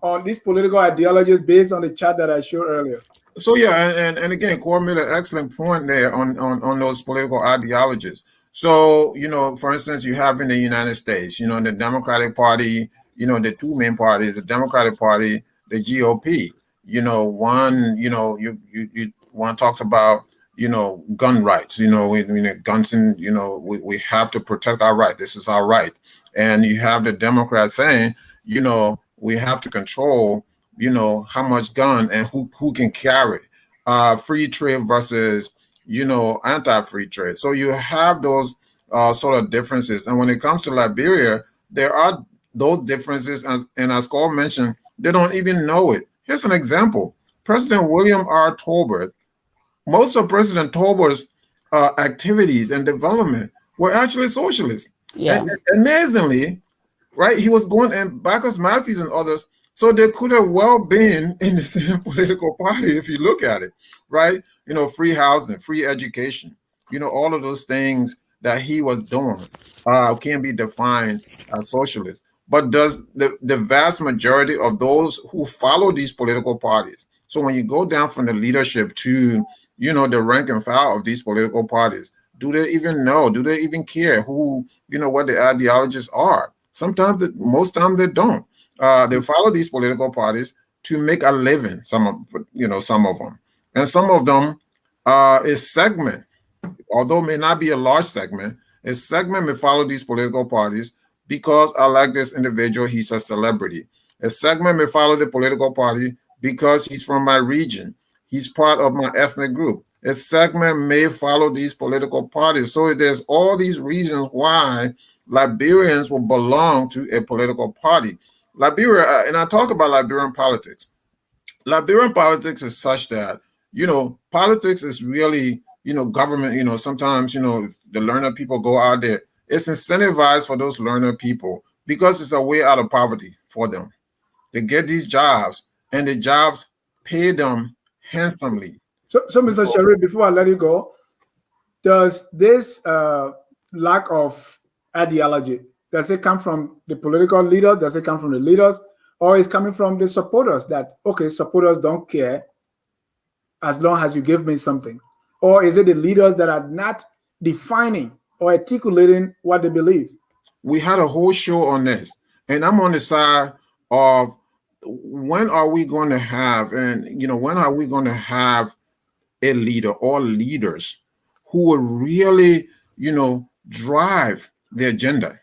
on these political ideologies based on the chart that I showed earlier. so yeah, and again, Core made an excellent point there on those political ideologies. So, you know, for instance, you have in the United States, you know, the Democratic Party, you know, the two main parties, the Democratic Party, the GOP. You know, one, you know, you one talks about, you know, gun rights. You know, guns, and you know, we have to protect our right. This is our right. And you have the Democrats saying, you know, we have to control, you know, how much gun and who can carry. Free trade versus, you know, anti-free trade. So you have those sort of differences. And when it comes to Liberia, there are those differences, and as Cole mentioned, they don't even know it. Here's an example. President William R. Tolbert, most of President Tolbert's activities and development were actually socialist. Yeah. And amazingly, right, he was going, and Bacchus Matthews and others, so they could have well been in the same political party if you look at it, right? You know, free housing, free education, you know, all of those things that he was doing can be defined as socialist. But does the vast majority of those who follow these political parties, so when you go down from the leadership to, you know, the rank and file of these political parties, do they even know? Do they even care who, you know, what the ideologies are? Sometimes, most times they don't. They follow these political parties to make a living. Some of, you know, some of them, and some of them is segment, although it may not be a large segment. A segment may follow these political parties because I like this individual, he's a celebrity. A segment may follow the political party because he's from my region, he's part of my ethnic group. A segment may follow these political parties. So there's all these reasons why Liberians will belong to a political party. Liberia, and I talk about Liberian politics. Liberian politics is such that, you know, politics is really, you know, government, you know, sometimes, you know, the learner people go out there. It's incentivized for those learner people because it's a way out of poverty for them. They get these jobs, and the jobs pay them handsomely. So Mr. So Sharif, before I let you go, does this lack of ideology, does it come from the political leaders? Does it come from the leaders? Or is coming from the supporters that, okay, supporters don't care as long as you give me something? Or is it the leaders that are not defining or articulating what they believe? we had a whole show on this, and I'm on the side of when are we going to have, and you know, when are we going to have a leader or leaders who will really, you know, drive the agenda,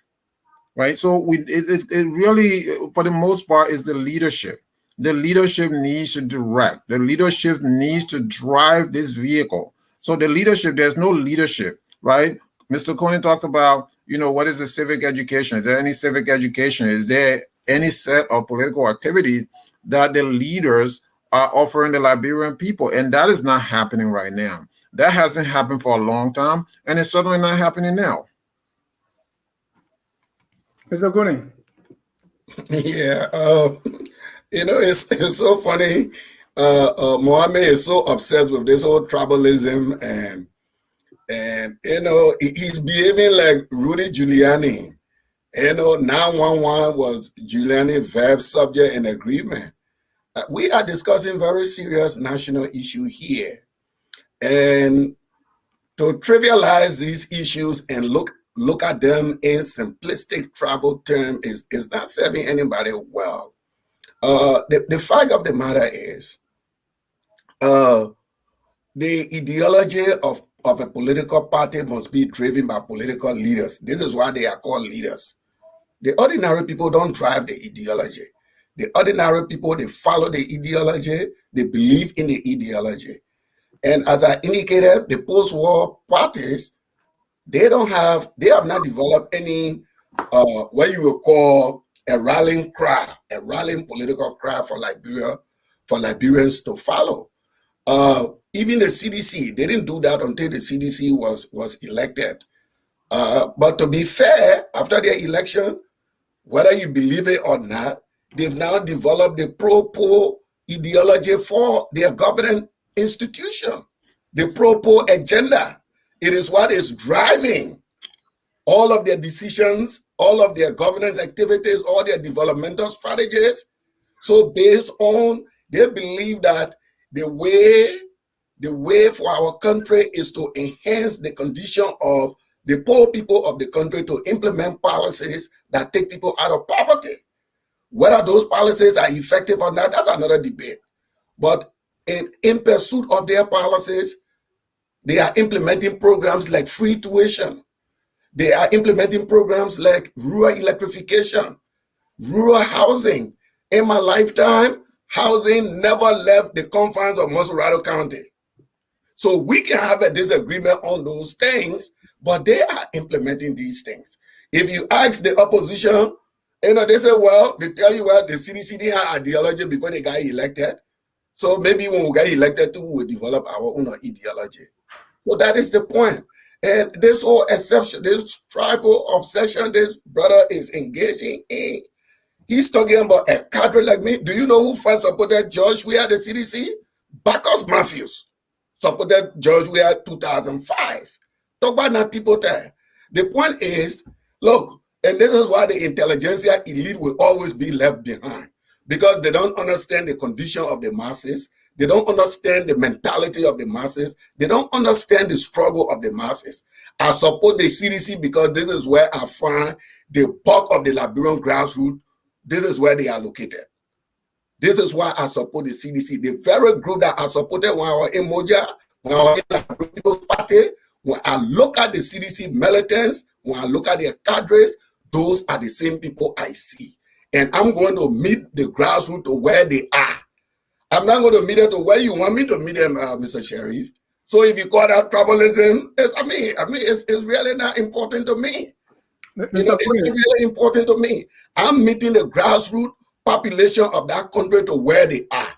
right? So it really, for the most part, is the leadership. The leadership needs to direct. The leadership needs to drive this vehicle. So the leadership, there's no leadership, right? Mr. Kunney talked about, you know, what is the civic education? Is there any civic education? Is there any set of political activities that the leaders are offering the Liberian people? And that is not happening right now. That hasn't happened for a long time, and it's certainly not happening now. Mr. Kunney. Yeah, you know, it's so funny. Mohammed is so obsessed with this whole tribalism, and you know, he's behaving like Rudy Giuliani. You know, 911 was Giuliani verb, subject, and agreement. We are discussing very serious national issue here, and to trivialize these issues and look at them in simplistic travel term is not serving anybody well. The fact of the matter is, the ideology of a political party must be driven by political leaders. This is why they are called leaders. The ordinary people don't drive the ideology. The ordinary people, they follow the ideology, they believe in the ideology. And as I indicated, the post-war parties, they have not developed any what you would call a rallying cry, a rallying political cry for Liberia, for Liberians to follow. Even the CDC, they didn't do that until the CDC was elected. But to be fair, after their election, whether you believe it or not, they've now developed the pro-poor ideology for their government institution, the pro-poor agenda. It is what is driving all of their decisions, all of their governance activities, all their developmental strategies. So based on, they believe that the way for our country is to enhance the condition of the poor people of the country, to implement policies that take people out of poverty. Whether those policies are effective or not, that's another debate. But in pursuit of their policies, they are implementing programs like free tuition. They are implementing programs like rural electrification, rural housing. In my lifetime, housing never left the confines of Mansfield County. So we can have a disagreement on those things, but they are implementing these things. If you ask the opposition, they say, well, they tell you, well, the CDC didn't have ideology before they got elected. So maybe when we get elected too, we will develop our own ideology. So that is the point. And this whole exception, this tribal obsession this brother is engaging in, he's talking about a cadre like me. Do you know who first supported George Weah, the CDC? Bacchus Matthews supported George Weah 2005. Talk about Natipote. The point is, look, and this is why the intelligentsia elite will always be left behind, because they don't understand the condition of the masses. They don't understand the mentality of the masses. They don't understand the struggle of the masses. I support the CDC because this is where I find the bulk of the Liberian grassroots. This is where they are located. This is why I support the CDC. The very group that I supported when I was in Moja, when I was in the People's Party, when I look at the CDC militants, when I look at their cadres, those are the same people I see. And I'm going to meet the grassroots to where they are. I'm not going to meet them to where you want me to meet them, Mr. Sheriff. So if you call that tribalism, it's really not important to me. It's really important to me. I'm meeting the grassroots population of that country to where they are.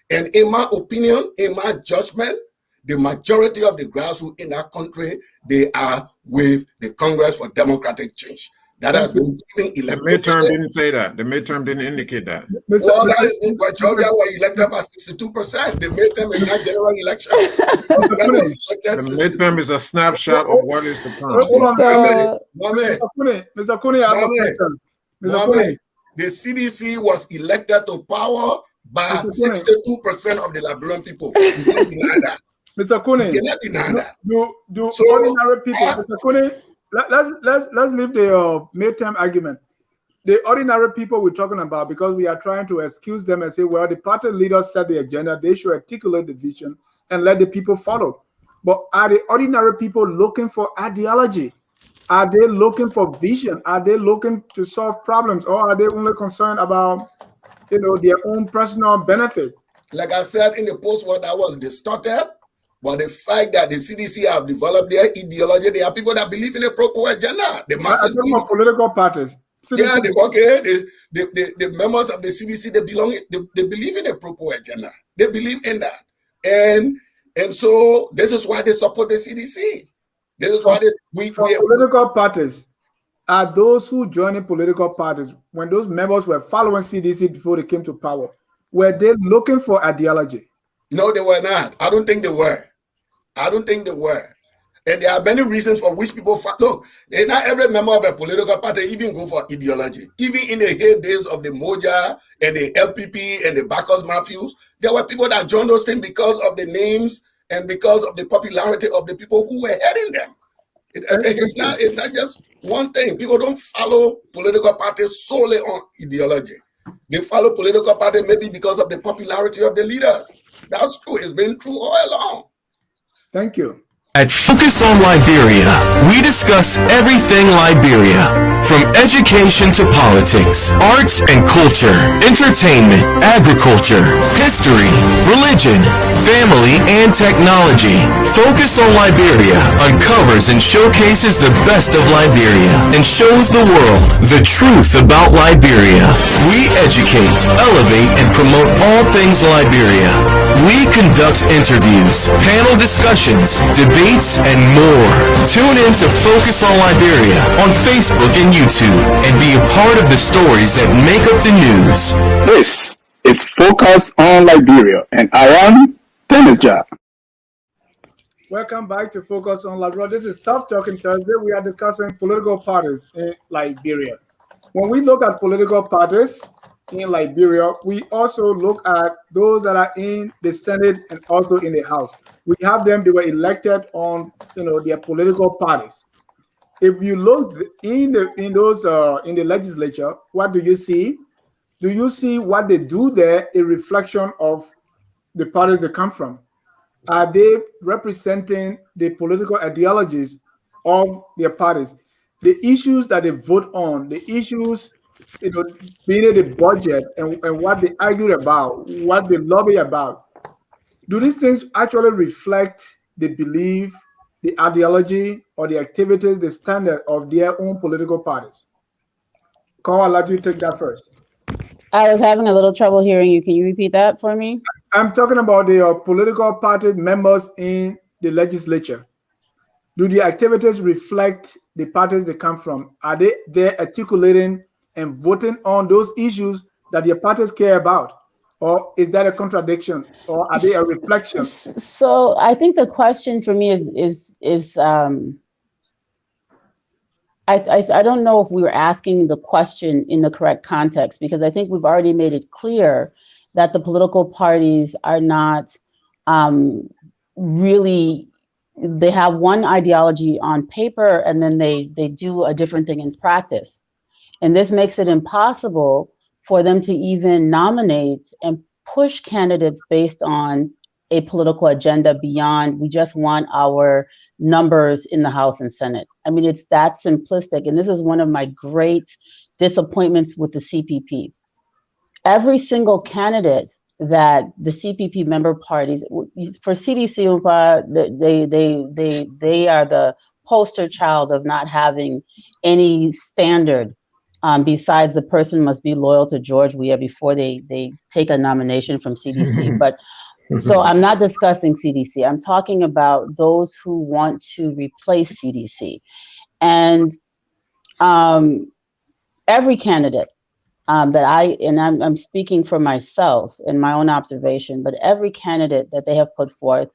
And in my opinion, in my judgment, the majority of the grassroots in that country, they are with the Congress for Democratic Change. That has been elected. The midterm didn't say that. The midterm didn't indicate that. Well, that is Georgia was elected by 62%. The midterm is not general election. The midterm is a snapshot of what is to come. Hold on, Mr. Kunney, I have a question. Mohammed, the CDC was elected to power by 62% of the Liberian people. You can't deny that. Mr. Kunney, you cannot deny that. Do ordinary people, Mr. Kunney, let's leave the midterm argument. The ordinary people we're talking about, because we are trying to excuse them and say, well, the party leaders set the agenda, they should articulate the vision and let the people follow. But are the ordinary people looking for ideology? Are they looking for vision? Are they looking to solve problems, or are they only concerned about, their own personal benefit? Like I said, in the post-war, that was distorted. But the fact that the CDC have developed their ideology, there are people that believe in a pro-poor agenda. The masses political parties. CDC, yeah, the members of the CDC, they believe in a pro-poor agenda. They believe in that. And so this is why they support the CDC. This is why political parties are those who joined political parties when those members were following CDC before they came to power. Were they looking for ideology? No, they were not. I don't think they were. And there are many reasons for which people look. Not every member of a political party even go for ideology. Even in the heydays of the Moja and the LPP and the Bacchus Matthews, there were people that joined those things because of the names and because of the popularity of the people who were heading them. It's not just one thing. People don't follow political parties solely on ideology. They follow political parties maybe because of the popularity of the leaders. That's true. It's been true all along. Thank you. At Focus on Liberia, we discuss everything Liberia, from education to politics, arts and culture, entertainment, agriculture, history, religion, family, and technology. Focus on Liberia uncovers and showcases the best of Liberia and shows the world the truth about Liberia. We educate, elevate, and promote all things Liberia. We conduct interviews, panel discussions, debates, and more. Tune in to Focus on Liberia on Facebook and YouTube and be a part of the stories that make up the news. This is Focus on Liberia, and I am Dennis Ja. Welcome back to Focus on Liberia. This is Tough Talking Thursday. We are discussing political parties in Liberia. When we look at political parties in Liberia, we also look at those that are in the Senate and also in the House. We have them; they were elected on, their political parties. If you look in the legislature, what do you see? Do you see what they do there? A reflection of the parties they come from. Are they representing the political ideologies of their parties? The issues that they vote on, the issues, being in the budget and what they argue about, what they lobby about. Do these things actually reflect the belief, the ideology, or the activities, the standard of their own political parties? Carl, I'll let you take that first. I was having a little trouble hearing you. Can you repeat that for me? I'm talking about the political party members in the legislature. Do the activities reflect the parties they come from? Are they there articulating and voting on those issues that their parties care about? Or is that a contradiction? Or are they a reflection? So I think the question for me is I don't know if we were asking the question in the correct context, because I think we've already made it clear that the political parties are not really, they have one ideology on paper and then they do a different thing in practice. And this makes it impossible for them to even nominate and push candidates based on a political agenda beyond, we just want our numbers in the House and Senate. I mean, it's that simplistic. And this is one of my great disappointments with the CPP. Every single candidate that the CPP member parties, for CDC, they are the poster child of not having any standard besides the person must be loyal to George Weah before they take a nomination from CDC. But so I'm not discussing CDC. I'm talking about those who want to replace CDC. And every candidate I'm speaking for myself in my own observation, but every candidate that they have put forth,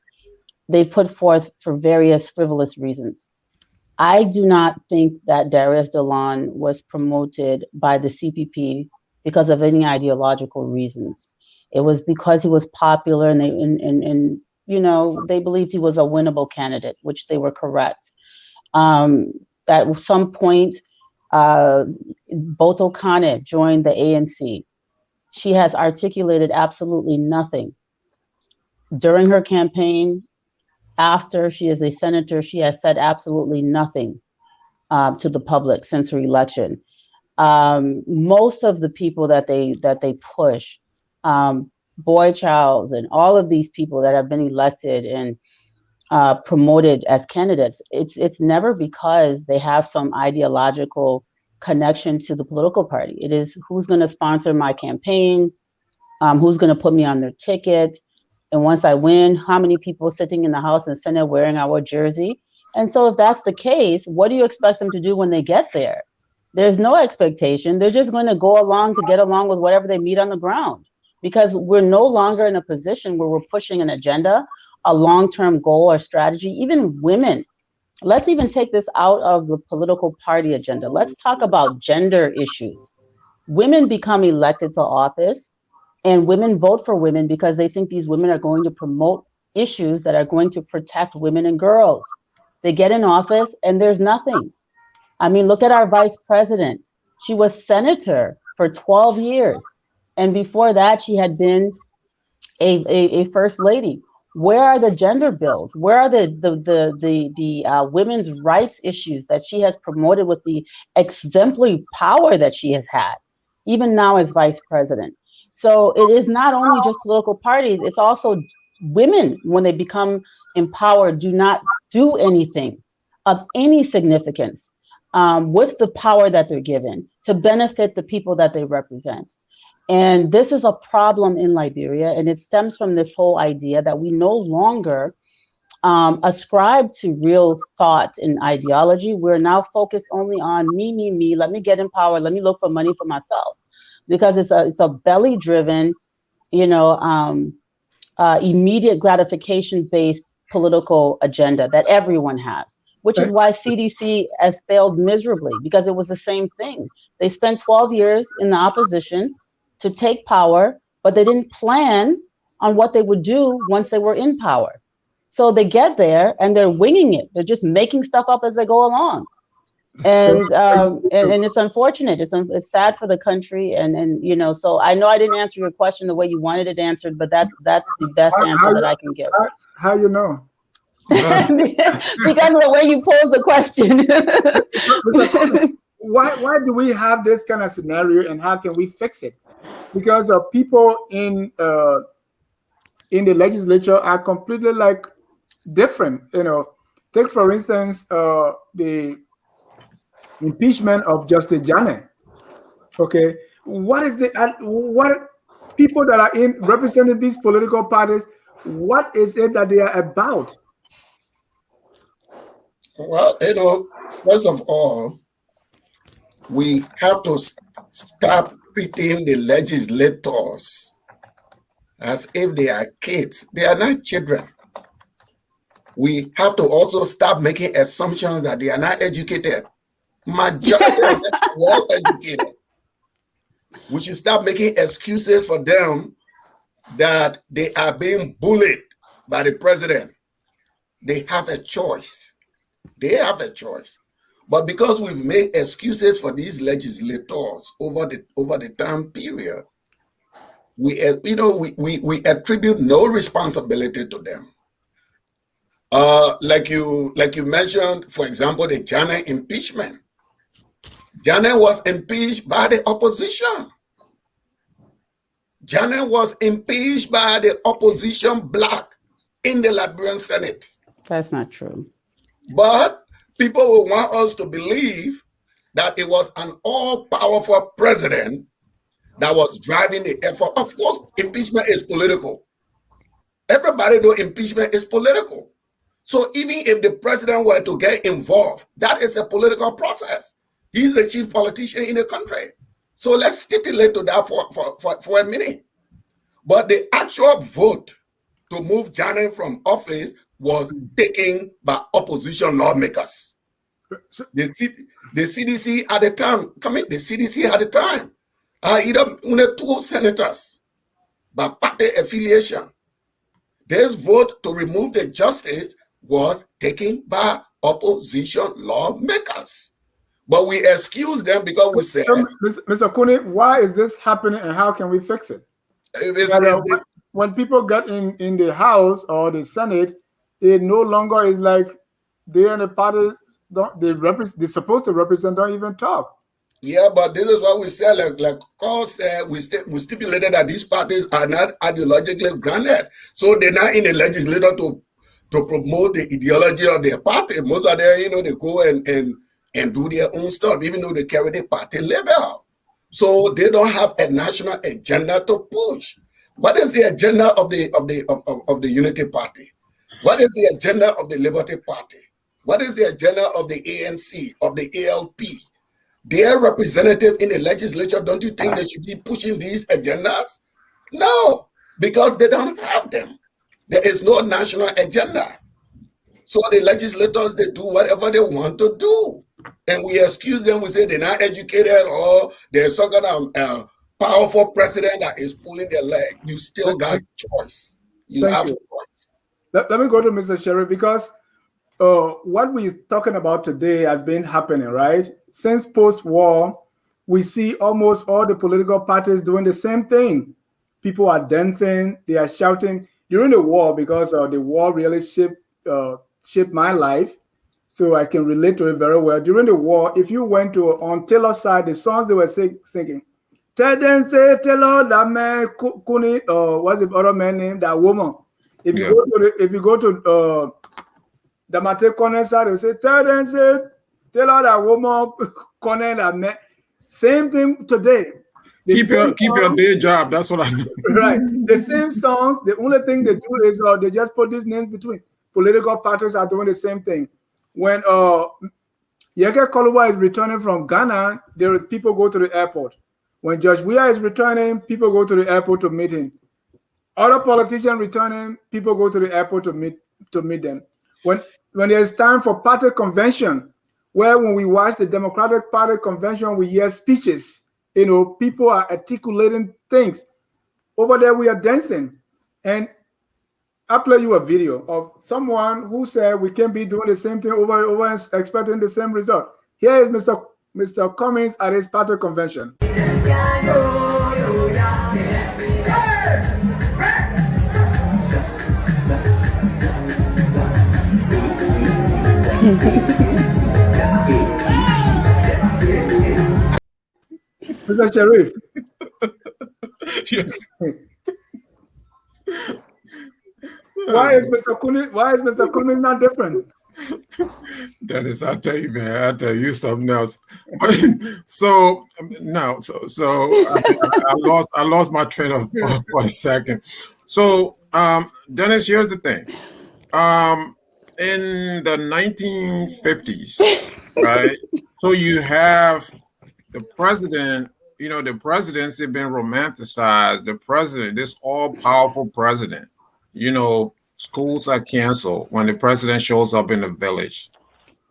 they've put forth for various frivolous reasons. I do not think that Darius DeLon was promoted by the CPP because of any ideological reasons. It was because he was popular and they believed he was a winnable candidate, which they were correct. At some point, Boto Kane joined the ANC. She has articulated absolutely nothing. During her campaign, after she is a senator, she has said absolutely nothing to the public since her election. Most of the people that they push, Boy Childs and all of these people that have been elected and promoted as candidates, it's never because they have some ideological connection to the political party. It is who's going to sponsor my campaign, who's going to put me on their ticket, and once I win, how many people sitting in the House and Senate wearing our jersey? And so if that's the case, what do you expect them to do when they get there? There's no expectation. They're just going to go along to get along with whatever they meet on the ground, because we're no longer in a position where we're pushing an agenda, a long-term goal or strategy. Even women, let's even take this out of the political party agenda. Let's talk about gender issues. Women become elected to office and women vote for women because they think these women are going to promote issues that are going to protect women and girls. They get in office and there's nothing. I mean, look at our vice president. She was senator for 12 years. And before that, she had been a first lady. Where are the gender bills? Where are the women's rights issues that she has promoted with the exemplary power that she has had, even now as vice president? So it is not only just political parties, it's also women, when they become empowered, do not do anything of any significance with the power that they're given to benefit the people that they represent. And this is a problem in Liberia, and it stems from this whole idea that we no longer ascribe to real thought and ideology. We're now focused only on me, let me get in power, let me look for money for myself, because it's a belly-driven, immediate gratification-based political agenda that everyone has, which is why CDC has failed miserably, because it was the same thing. They spent 12 years in the opposition to take power, but they didn't plan on what they would do once they were in power. So they get there and they're winging it. They're just making stuff up as they go along. And it's unfortunate. It's sad for the country. And so I know I didn't answer your question the way you wanted it answered, but that's the best answer that I can give. How you know? Because of the way you posed the question. Why do we have this kind of scenario, and how can we fix it? Because people in the legislature are completely different. Take for instance the impeachment of Justice Janet. Okay, what people that are representing these political parties? What is it that they are about? Well, first of all, we have to stop treating the legislators as if they are kids. They are not children. We have to also stop making assumptions that they are not educated. Majority of them are well educated. We should stop making excuses for them that they are being bullied by the president. They have a choice. They have a choice. But because we've made excuses for these legislators over the time period, we attribute no responsibility to them. Like you mentioned, for example, the Janet impeachment. Janet was impeached by the opposition. Janet was impeached by the opposition bloc in the Liberian Senate. That's not true. But people will want us to believe that it was an all-powerful president that was driving the effort. Of course, impeachment is political. Everybody knows impeachment is political. So even if the president were to get involved, that is a political process. He's the chief politician in the country. So let's stipulate to that for a minute. But the actual vote to move Janet from office was taken by opposition lawmakers. The CDC at the time, either two senators by party affiliation. This vote to remove the justice was taken by opposition lawmakers. But we excuse them because we said, Mr. Kunney, why is this happening and how can we fix it? When people get in the House or the Senate, it no longer is like they and the party they're supposed to represent don't even talk. Yeah, but this is what we said. Like Carl said, we stipulated that these parties are not ideologically grounded, so they're not in the legislature to promote the ideology of their party. Most of them, they go and do their own stuff, even though they carry the party label. So they don't have a national agenda to push. What is the agenda of the Unity Party? What is the agenda of the Liberty Party? What is the agenda of the ANC, of the ALP? Their representative in the legislature, don't you think they should be pushing these agendas? No, because they don't have them. There is no national agenda. So the legislators, they do whatever they want to do. And we excuse them, we say they're not educated or there's some kind of powerful president that is pulling their leg. You still got choice. You have choice. Let me go to Mr. Sheriff, because what we're talking about today has been happening, right? Since post-war, we see almost all the political parties doing the same thing. People are dancing, they are shouting. during the war, because the war really shaped my life, so I can relate to it very well. During the war, if you went to on Taylor's side, the songs they were singing, tell them say Taylor that man Kunney, what's the other man name, that woman. If you go to the Mate Corner side, they say tell them say Taylor that woman Corner that man. Same thing today. Keep your day job. That's what I mean. Right. The same songs. The only thing they do is they just put these names between. Political parties are doing the same thing. When Yeyia Koluwa is returning from Ghana, people go to the airport. When Judge Weah is returning, people go to the airport to meet him. Other politicians returning, people go to the airport to meet them. When there's time for party convention, when we watch the Democratic Party convention, we hear speeches. People are articulating things. Over there, we are dancing. And I'll play you a video of someone who said we can be doing the same thing over and expecting the same result. Here is Mr. Cummings at his party convention. Mr. Sharif. Yes. Why is Mr. Kunney not different? Dennis, I tell you, man, I tell you something else. So I lost my train of thought for a second. So Dennis, here's the thing. In the 1950s, right? So you have the president. The presidency been romanticized. The president, this all-powerful president. Schools are canceled when the president shows up in the village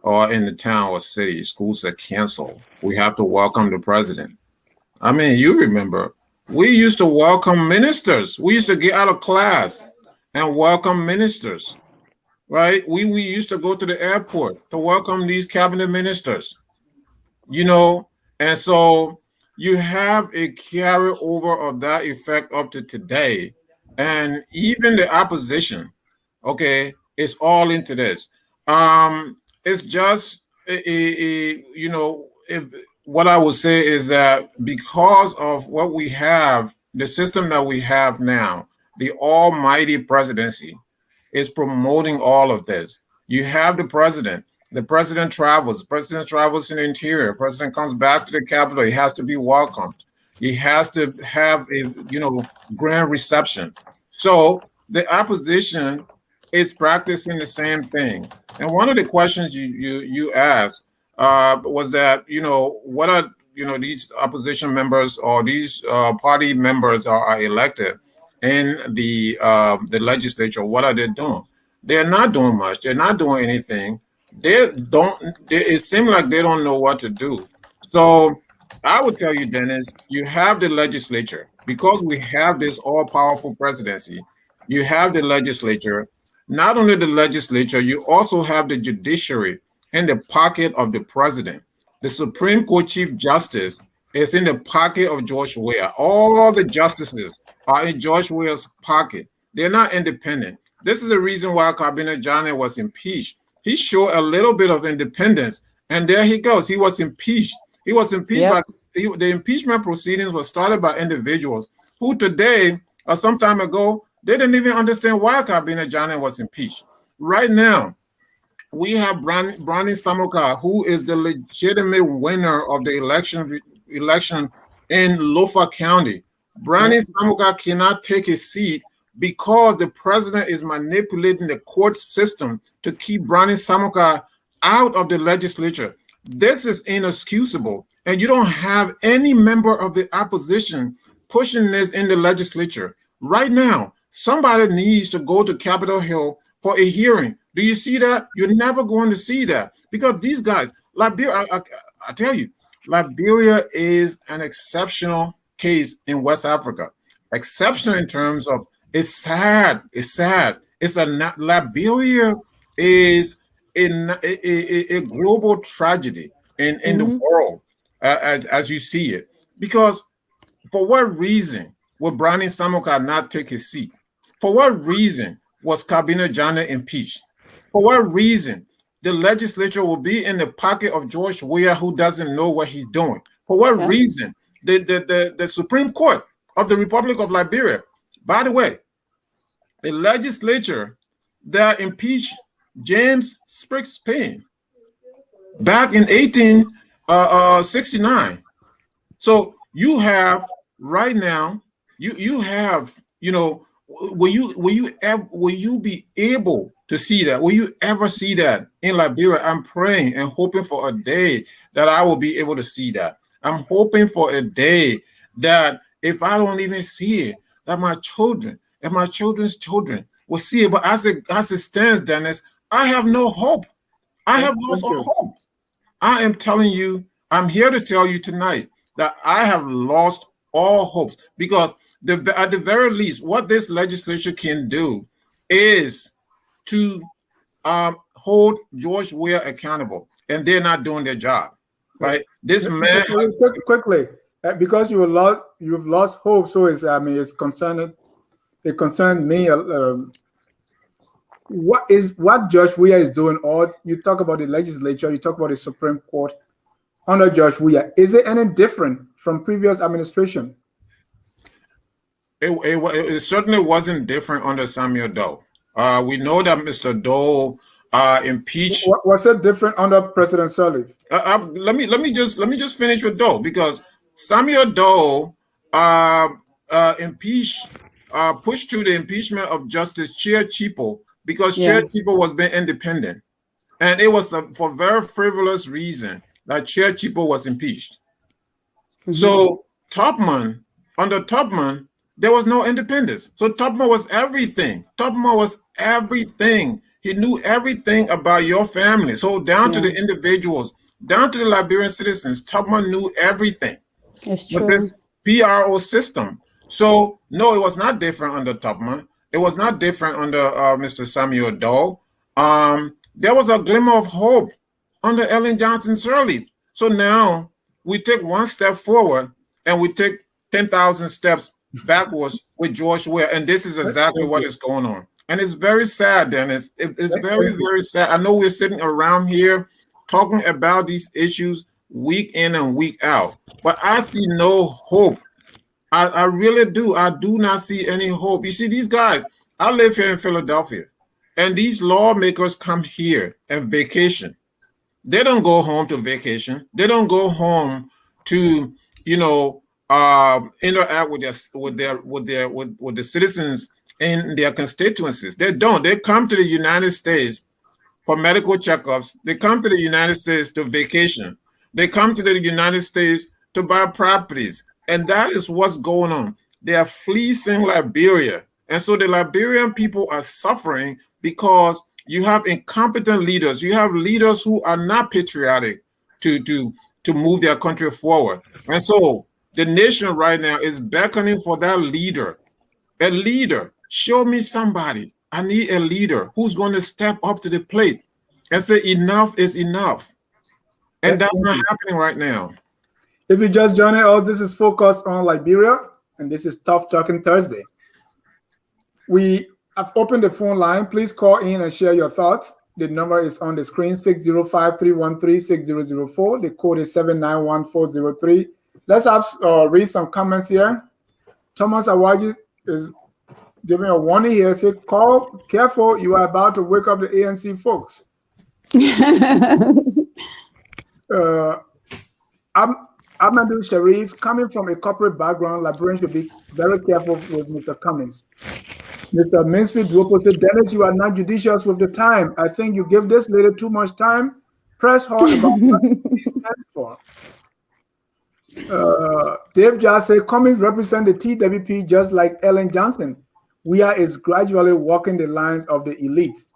or in the town or city. Schools are canceled. We have to welcome the president. I mean, you remember, we used to welcome ministers. We used to get out of class and welcome ministers, right? We used to go to the airport to welcome these cabinet ministers, and so you have a carryover of that effect up to today. And even the opposition, okay, is all into this. It's just, what I would say is that because of what we have, the system that we have now, the almighty presidency is promoting all of this. You have the president travels, in the interior, the president comes back to the capital, he has to be welcomed. He has to have a, grand reception. So the opposition is practicing the same thing. And one of the questions you asked was that, what are, these opposition members or these party members are elected in the legislature, what are they doing? They're not doing much. They're not doing anything. It seems like they don't know what to do. So I would tell you, Dennis, you have the legislature. Because we have this all-powerful presidency, you have the legislature. Not only the legislature, you also have the judiciary in the pocket of the president. The Supreme Court Chief Justice is in the pocket of George Weah. All the justices are in George Weah's pocket. They're not independent. This is the reason why Cabinet Johnny was impeached. He showed a little bit of independence, and there he goes. He was impeached. He was impeached by the impeachment proceedings were started by individuals who today or some time ago, they didn't even understand why Cabinet Johnny was impeached. Right now, we have Brownie Samuka, who is the legitimate winner of the election in Lofa County. Brownie Samuka cannot take his seat because the president is manipulating the court system to keep Brownie Samuka out of the legislature. This is inexcusable. And you don't have any member of the opposition pushing this in the legislature. Right now, somebody needs to go to Capitol Hill for a hearing. Do you see that? You're never going to see that because these guys, Liberia, I tell you, Liberia is an exceptional case in West Africa. Exceptional in terms of it's sad. It's sad. Liberia is a global tragedy in the world as you see it. Because for what reason would Brownie Samuka not take his seat? For what reason was Kabina Janneh impeached? For what reason the legislature will be in the pocket of George Weah, who doesn't know what he's doing? For what reason the Supreme Court of the Republic of Liberia, by the way, the legislature that impeached James Spriggs Payne back in 1869. So you have right now, you have, you know, will you be able to see that? Will you ever see that in Liberia? I'm praying and hoping for a day that I will be able to see that. I'm hoping for a day that if I don't even see it, that my children and my children's children will see it. But as it stands, Dennis, I have no hope. I have lost all hope. I am telling you, I'm here to tell you tonight that I have lost all hopes, because at the very least, what this legislature can do is to hold George Weah accountable, and they're not doing their job, right? This man has quickly, because you've lost hope. So it's concerning. It concerned me. What Judge Weah is doing? Or you talk about the legislature, you talk about the Supreme Court under Judge Weah. Is it any different from previous administration? It certainly wasn't different under Samuel Doe. We know that Mr. Doe impeached. Was it different under President Sirleaf? Let me just finish with Doe, because Samuel Doe pushed through the impeachment of Justice Chair Chipo, because Chair Chipo was being independent, and it was for very frivolous reason that Chair Chipo was impeached. So under Tubman, there was no independence. So Tubman was everything. Tubman was everything. He knew everything about your family. So down to the individuals, down to the Liberian citizens, Tubman knew everything. It's true. With this PRO system. So no, it was not different under Tubman. It was not different under Mr. Samuel Doe. There was a glimmer of hope under Ellen Johnson Sirleaf. So now we take one step forward and we take 10,000 steps backwards with George Weah, and this is exactly what is going on. And it's very sad, Dennis. It's very, very sad. I know we're sitting around here talking about these issues week in and week out, but I see no hope. I really do. I do not see any hope. You see, these guys, I live here in Philadelphia, and these lawmakers come here and vacation. They don't go home to vacation. They don't go home to, interact with the citizens in their constituencies. They don't. They come to the United States for medical checkups. They come to the United States to vacation. They come to the United States to buy properties. And that is what's going on. They are fleecing Liberia. And so the Liberian people are suffering because you have incompetent leaders. You have leaders who are not patriotic to move their country forward. And so the nation right now is beckoning for that leader. A leader. Show me somebody. I need a leader who's going to step up to the plate and say enough is enough. And that's not happening right now. If you just joined us, this is Focus on Liberia, and this is Tough Talking Thursday. We have opened the phone line. Please call in and share your thoughts. The number is on the screen, 605-313-6004. The code is 791403. Let's read some comments here. Thomas Awaji is giving a warning here. Say, call careful. You are about to wake up the ANC folks. Ahmadu Sharif, coming from a corporate background, Liberians should be very careful with Mr. Cummings. Mr. Mansfield Duopu said, Dennis, you are not judicious with the time. I think you give this lady too much time. Press hard about what he stands for. Dave Jar said, Cummings represent the TWP just like Ellen Johnson. Weah is gradually walking the lines of the elite.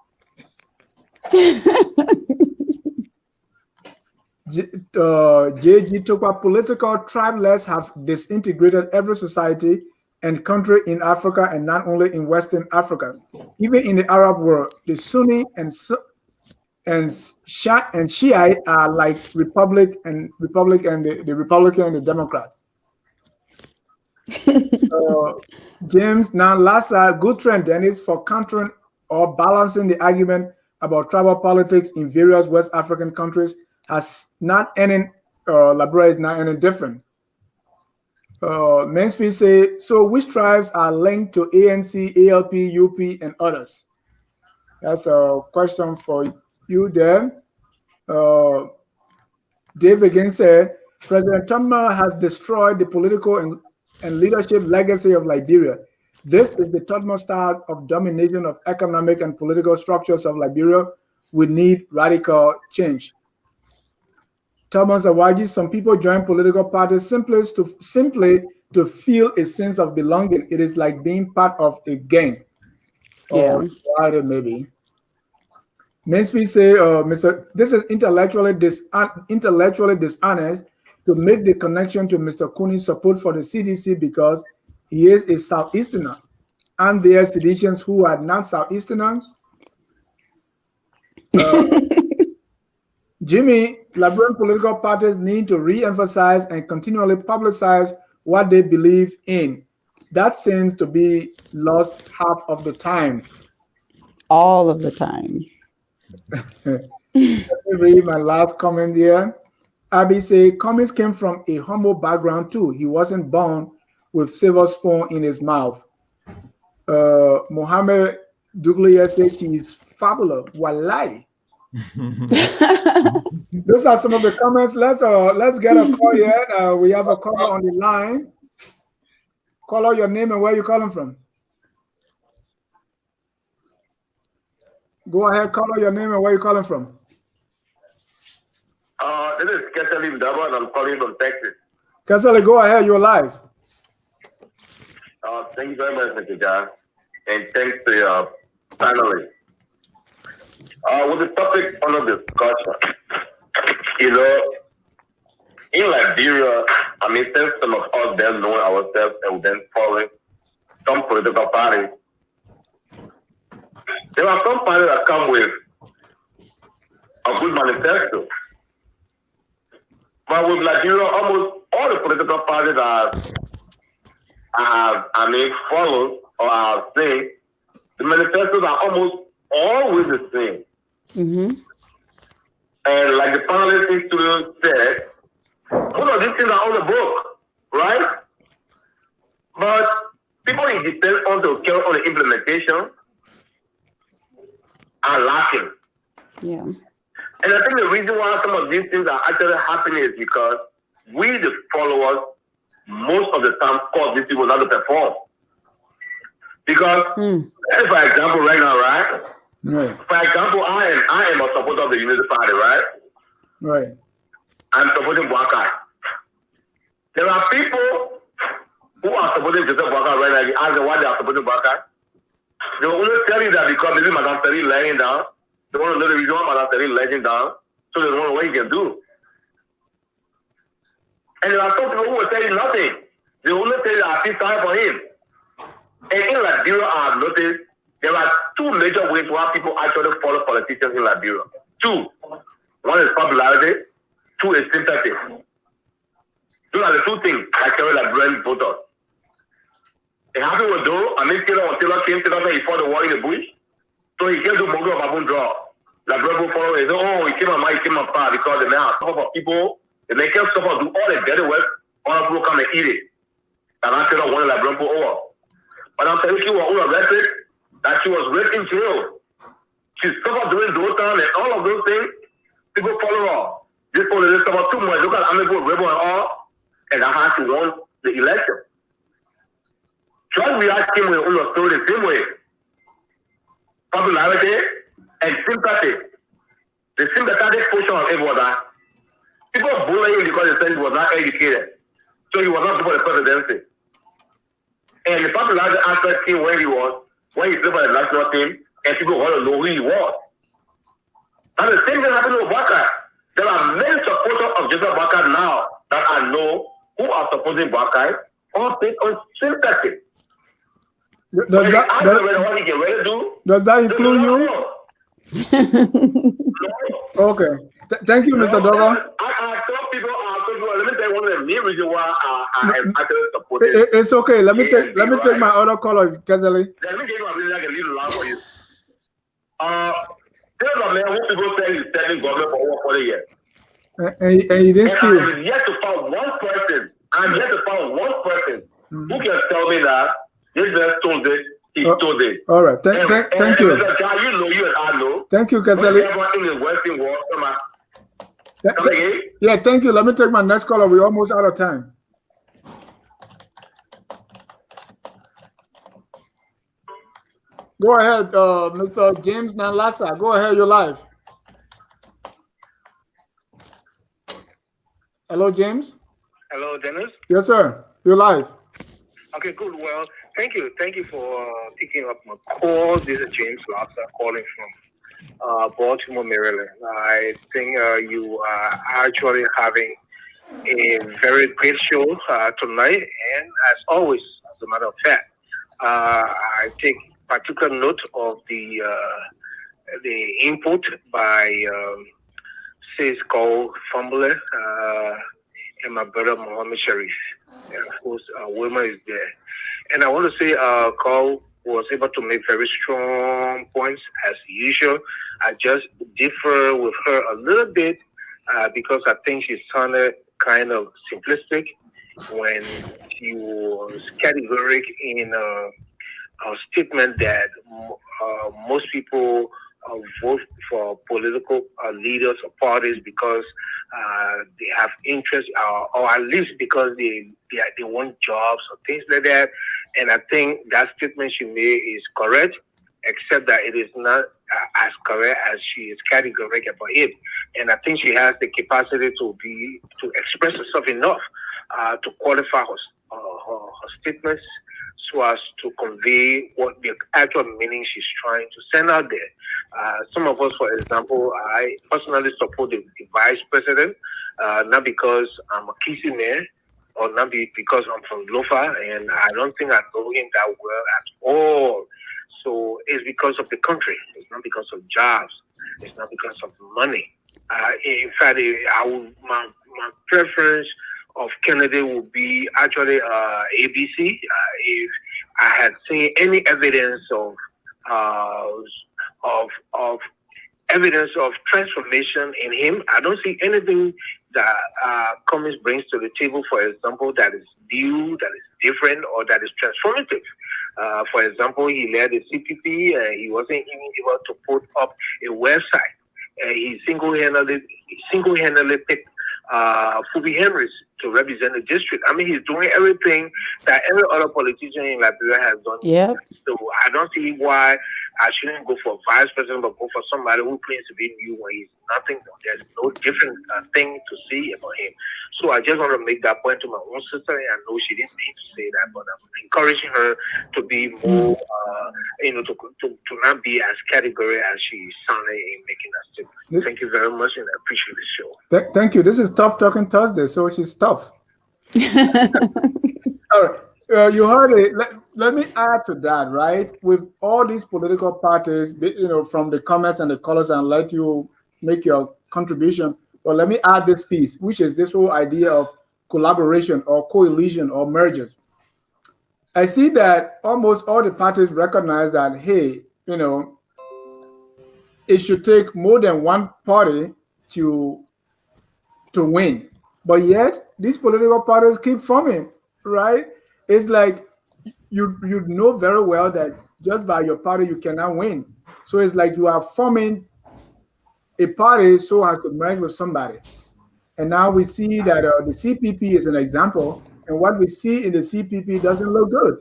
JG Tokwa, political tribeless have disintegrated every society and country in Africa, and not only in Western Africa. Even in the Arab world, the Sunni and Shiite are like the Republican and the Democrats. James Nanlasa, good trend, Dennis, for countering or balancing the argument about tribal politics in various West African countries has not any, Liberia is not any different. Mansfield say, so which tribes are linked to ANC, ALP, UP, and others? That's a question for you there. Dave again said, President Tubman has destroyed the political and leadership legacy of Liberia. This is the Tubman style of domination of economic and political structures of Liberia. We need radical change. Thomas Awaji, some people join political parties simply to feel a sense of belonging. It is like being part of a gang. Yeah. Or maybe. Mansfield say, this is intellectually dishonest to make the connection to Mr. Kunney's support for the CDC because he is a Southeasterner. And there are Seditians who are not Southeasterners. Jimmy, Liberian political parties need to re-emphasize and continually publicize what they believe in. That seems to be lost half of the time. All of the time. Let me read my last comment here. Abby say, Cummings came from a humble background too. He wasn't born with silver spoon in his mouth. Mohammed Douglas says she is fabulous. Wallahi. Those are some of the comments. Let's get a call here. We have a caller on the line. Call out your name and where you're calling from. Go ahead, call out your name and where you're calling from. This is Kesali Mdaba, and I'm calling from Texas. Kesali, go ahead. You're live. Thank you very much, Mr. John, and thanks to your panelists. With the topic under discussion, in Liberia, since some of us then know ourselves and then following some political parties, there are some parties that come with a good manifesto. But with Liberia, almost all the political parties follow or are saying, the manifestos are almost always the same. Mm-hmm. And like the panelist student said, most of these things are on the book, right? But people in depend on the implementation are lacking. Yeah. And I think the reason why some of these things are actually happening is because we, the followers, most of the time cause these people not to perform. Because, for example, right now, right? Right. For example, I am a supporter of the Unity Party, right? Right. I'm supporting Bwaka. There are people who are supporting Joseph Bwaka right now. You ask them why they are supporting Bwaka. They will only tell you that because maybe Madame Terry laying down. They want to know the reason why Madame Terry laying down, so they don't know what he can do. And there are some people who will tell you nothing. They will only tell you that I feel sorry for him. And in Liberia, I have noticed there are two major ways why people actually follow politicians in Liberia. Two. One is popularity. Two is sympathy. Those are the two things that carry Liberian voters. It happened with Doro. Taylor came to he fought the war in the bush. So he came to Mongo of Abun Draw. Liberian follow him. Oh, he came on far because the man has suffered for people. The man can't suffer, do all the dirty work. All people come and eat it. And I Taylor wanted Liberian over. But I'm telling you, she was arrested, that she was raped in jail. She suffered during those time and all of those things. People follow her. This politician suffered too much. Look at how many people rebel and all. And I had to win the election. Trump reacting with all story the same way. Popularity and sympathy. The sympathetic portion of everyone. People bullying him because they said he was not educated. So he was not good for the presidency. And the popularity aspect came when he played for the national team, and people want to know who he was. And the same thing happened with Bwaka. There are many supporters of Joseph Bwaka now that I know who are supporting Bwaka all based on sympathy. Does that include you? Okay. Thank you, Mr. Dogo. I told people, let me tell you one of the main reason why I am actually supporting. It's okay. Let me take my other caller, Kazali. Let me give you a reason I can leave loud for you. There's a man who people say he's telling government for over 40 years. And you didn't steal. I'm yet to find one person. Who can tell me that this man stole it. He stole it. All right. Thank you. You know, you and I know. Thank you, Kazali. In the Western world, yeah, thank you. Let me take my next caller. We're almost out of time. Go ahead, Mr. James Nanlasa. Go ahead, you're live. Hello, James. Hello, Dennis. Yes, sir. You're live. Okay, good. Well, thank you. Thank you for picking up my call. This is James Lassa calling from Baltimore, Maryland. I think you are actually having a very great show tonight. And as always, as a matter of fact, I take particular note of the input by Sis Cole Fumbler and my brother Mohammed Sharif. And of course, Wilmot is there. And I want to say Cole was able to make very strong points as usual. I just differ with her a little bit because I think she sounded kind of simplistic when she was categoric in a statement that most people vote for political leaders or parties because they have interest, or at least because they want jobs or things like that. And I think that statement she made is correct, except that it is not as correct as she is categorical about it. And I think she has the capacity to express herself enough to qualify her statements so as to convey what the actual meaning she's trying to send out there. Some of us, for example, I personally support the vice president, not because I'm a Kisi man, or not because I'm from Lofa, and I don't think I know him that well at all. So it's because of the country. It's not because of jobs. It's not because of money. In fact, my preference of candidate would be actually ABC. If I had seen any evidence of evidence of transformation in him, I don't see anything that Cummings brings to the table, for example, that is new, that is different, or that is transformative. For example, he led the CPP and he wasn't even able to put up a website. He single-handedly picked Fubi Henrys to represent the district. I mean, he's doing everything that every other politician in Liberia has done. Yeah. So I don't see why I shouldn't go for vice president, but go for somebody who claims to be new when he's nothing. There's no different thing to see about him. So I just want to make that point to my own sister. And I know she didn't mean to say that, but I'm encouraging her to be more, to not be as category as she sounded in making that statement. Thank you very much, and I appreciate the show. Thank you. This is Tough Talking Thursday, so she's tough. All right. You heard it. Let me add to that, right? With all these political parties, from the comments and the callers, and let you make your contribution. But let me add this piece, which is this whole idea of collaboration or coalition or mergers. I see that almost all the parties recognize that, hey, it should take more than one party to win. But yet, these political parties keep forming, right? It's like you know very well that just by your party you cannot win. So it's like you are forming a party so as to merge with somebody. And now we see that the CPP is an example, and what we see in the CPP doesn't look good.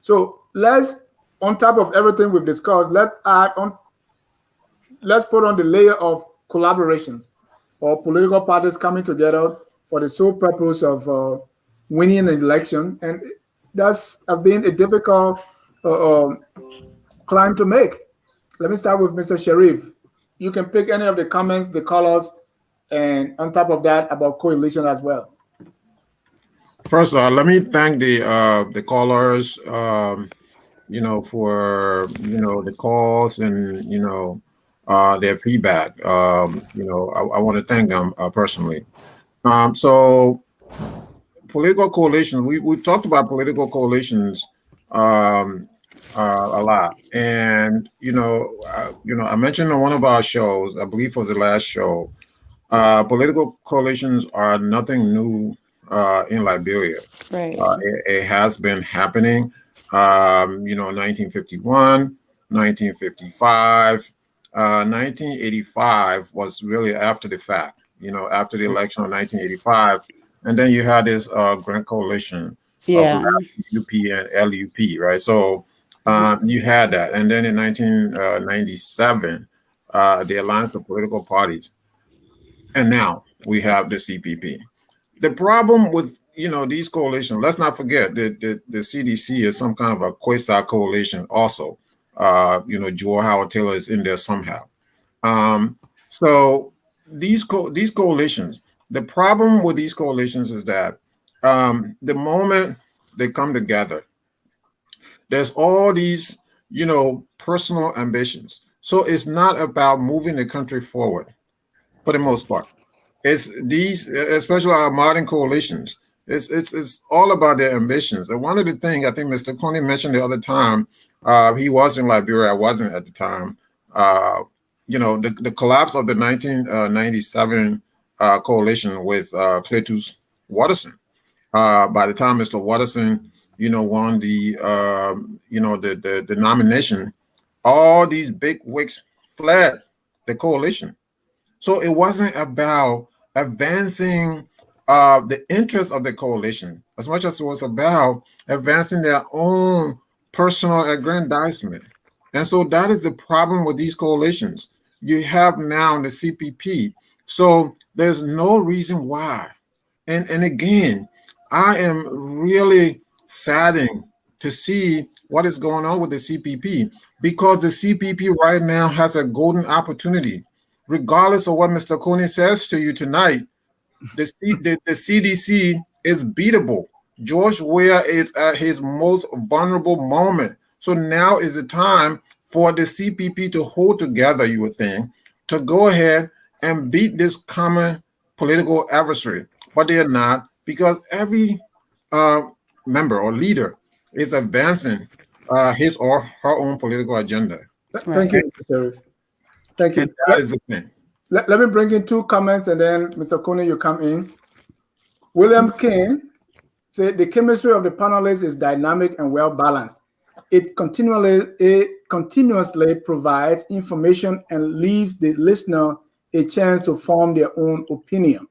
So let's, on top of everything we've discussed, let's put on the layer of collaborations or political parties coming together for the sole purpose of winning an election, and that's been a difficult climb to make. Let me start with Mr. Sharif. You can pick any of the comments, the callers, and on top of that, about coalition as well. First, let me thank the callers, for the calls and their feedback. I want to thank them personally. So political coalitions. We've talked about political coalitions a lot, and I mentioned on one of our shows, I believe it was the last show, political coalitions are nothing new in Liberia. Right. It has been happening. 1951, 1955, 1985 was really after the fact. After the election of 1985, and then you had this grand coalition of UP and LUP, right? So you had that, and then in 1997, the Alliance of Political Parties, and now we have the CPP. The problem with these coalitions, let's not forget that the CDC is some kind of a quasi coalition also. Joel Howard Taylor is in there somehow. So these coalitions, the problem with these coalitions is that the moment they come together, there's all these personal ambitions. So it's not about moving the country forward for the most part. It's these, especially our modern coalitions, it's all about their ambitions. And one of the things I think Mr. Kunney mentioned the other time, he was in Liberia, I wasn't at the time. The collapse of the 1997 coalition with Cletus Watterson. By the time Mr. Watterson, won the nomination, all these big wigs fled the coalition. So it wasn't about advancing the interests of the coalition as much as it was about advancing their own personal aggrandizement. And so that is the problem with these coalitions. You have now the CPP. So there's no reason why. And again, I am really saddened to see what is going on with the CPP, because the CPP right now has a golden opportunity. Regardless of what Mr. Kunney says to you tonight, the CDC is beatable. George Weah is at his most vulnerable moment. So now is the time for the CPP to hold together, you would think, to go ahead and beat this common political adversary. But they are not, because every member or leader is advancing his or her own political agenda. Thank you, Mr. Sheriff. Thank you. And that is the thing. Let me bring in two comments, and then Mr. Kunney, you come in. William King said the chemistry of the panelists is dynamic and well balanced. It continuously provides information and leaves the listener a chance to form their own opinion.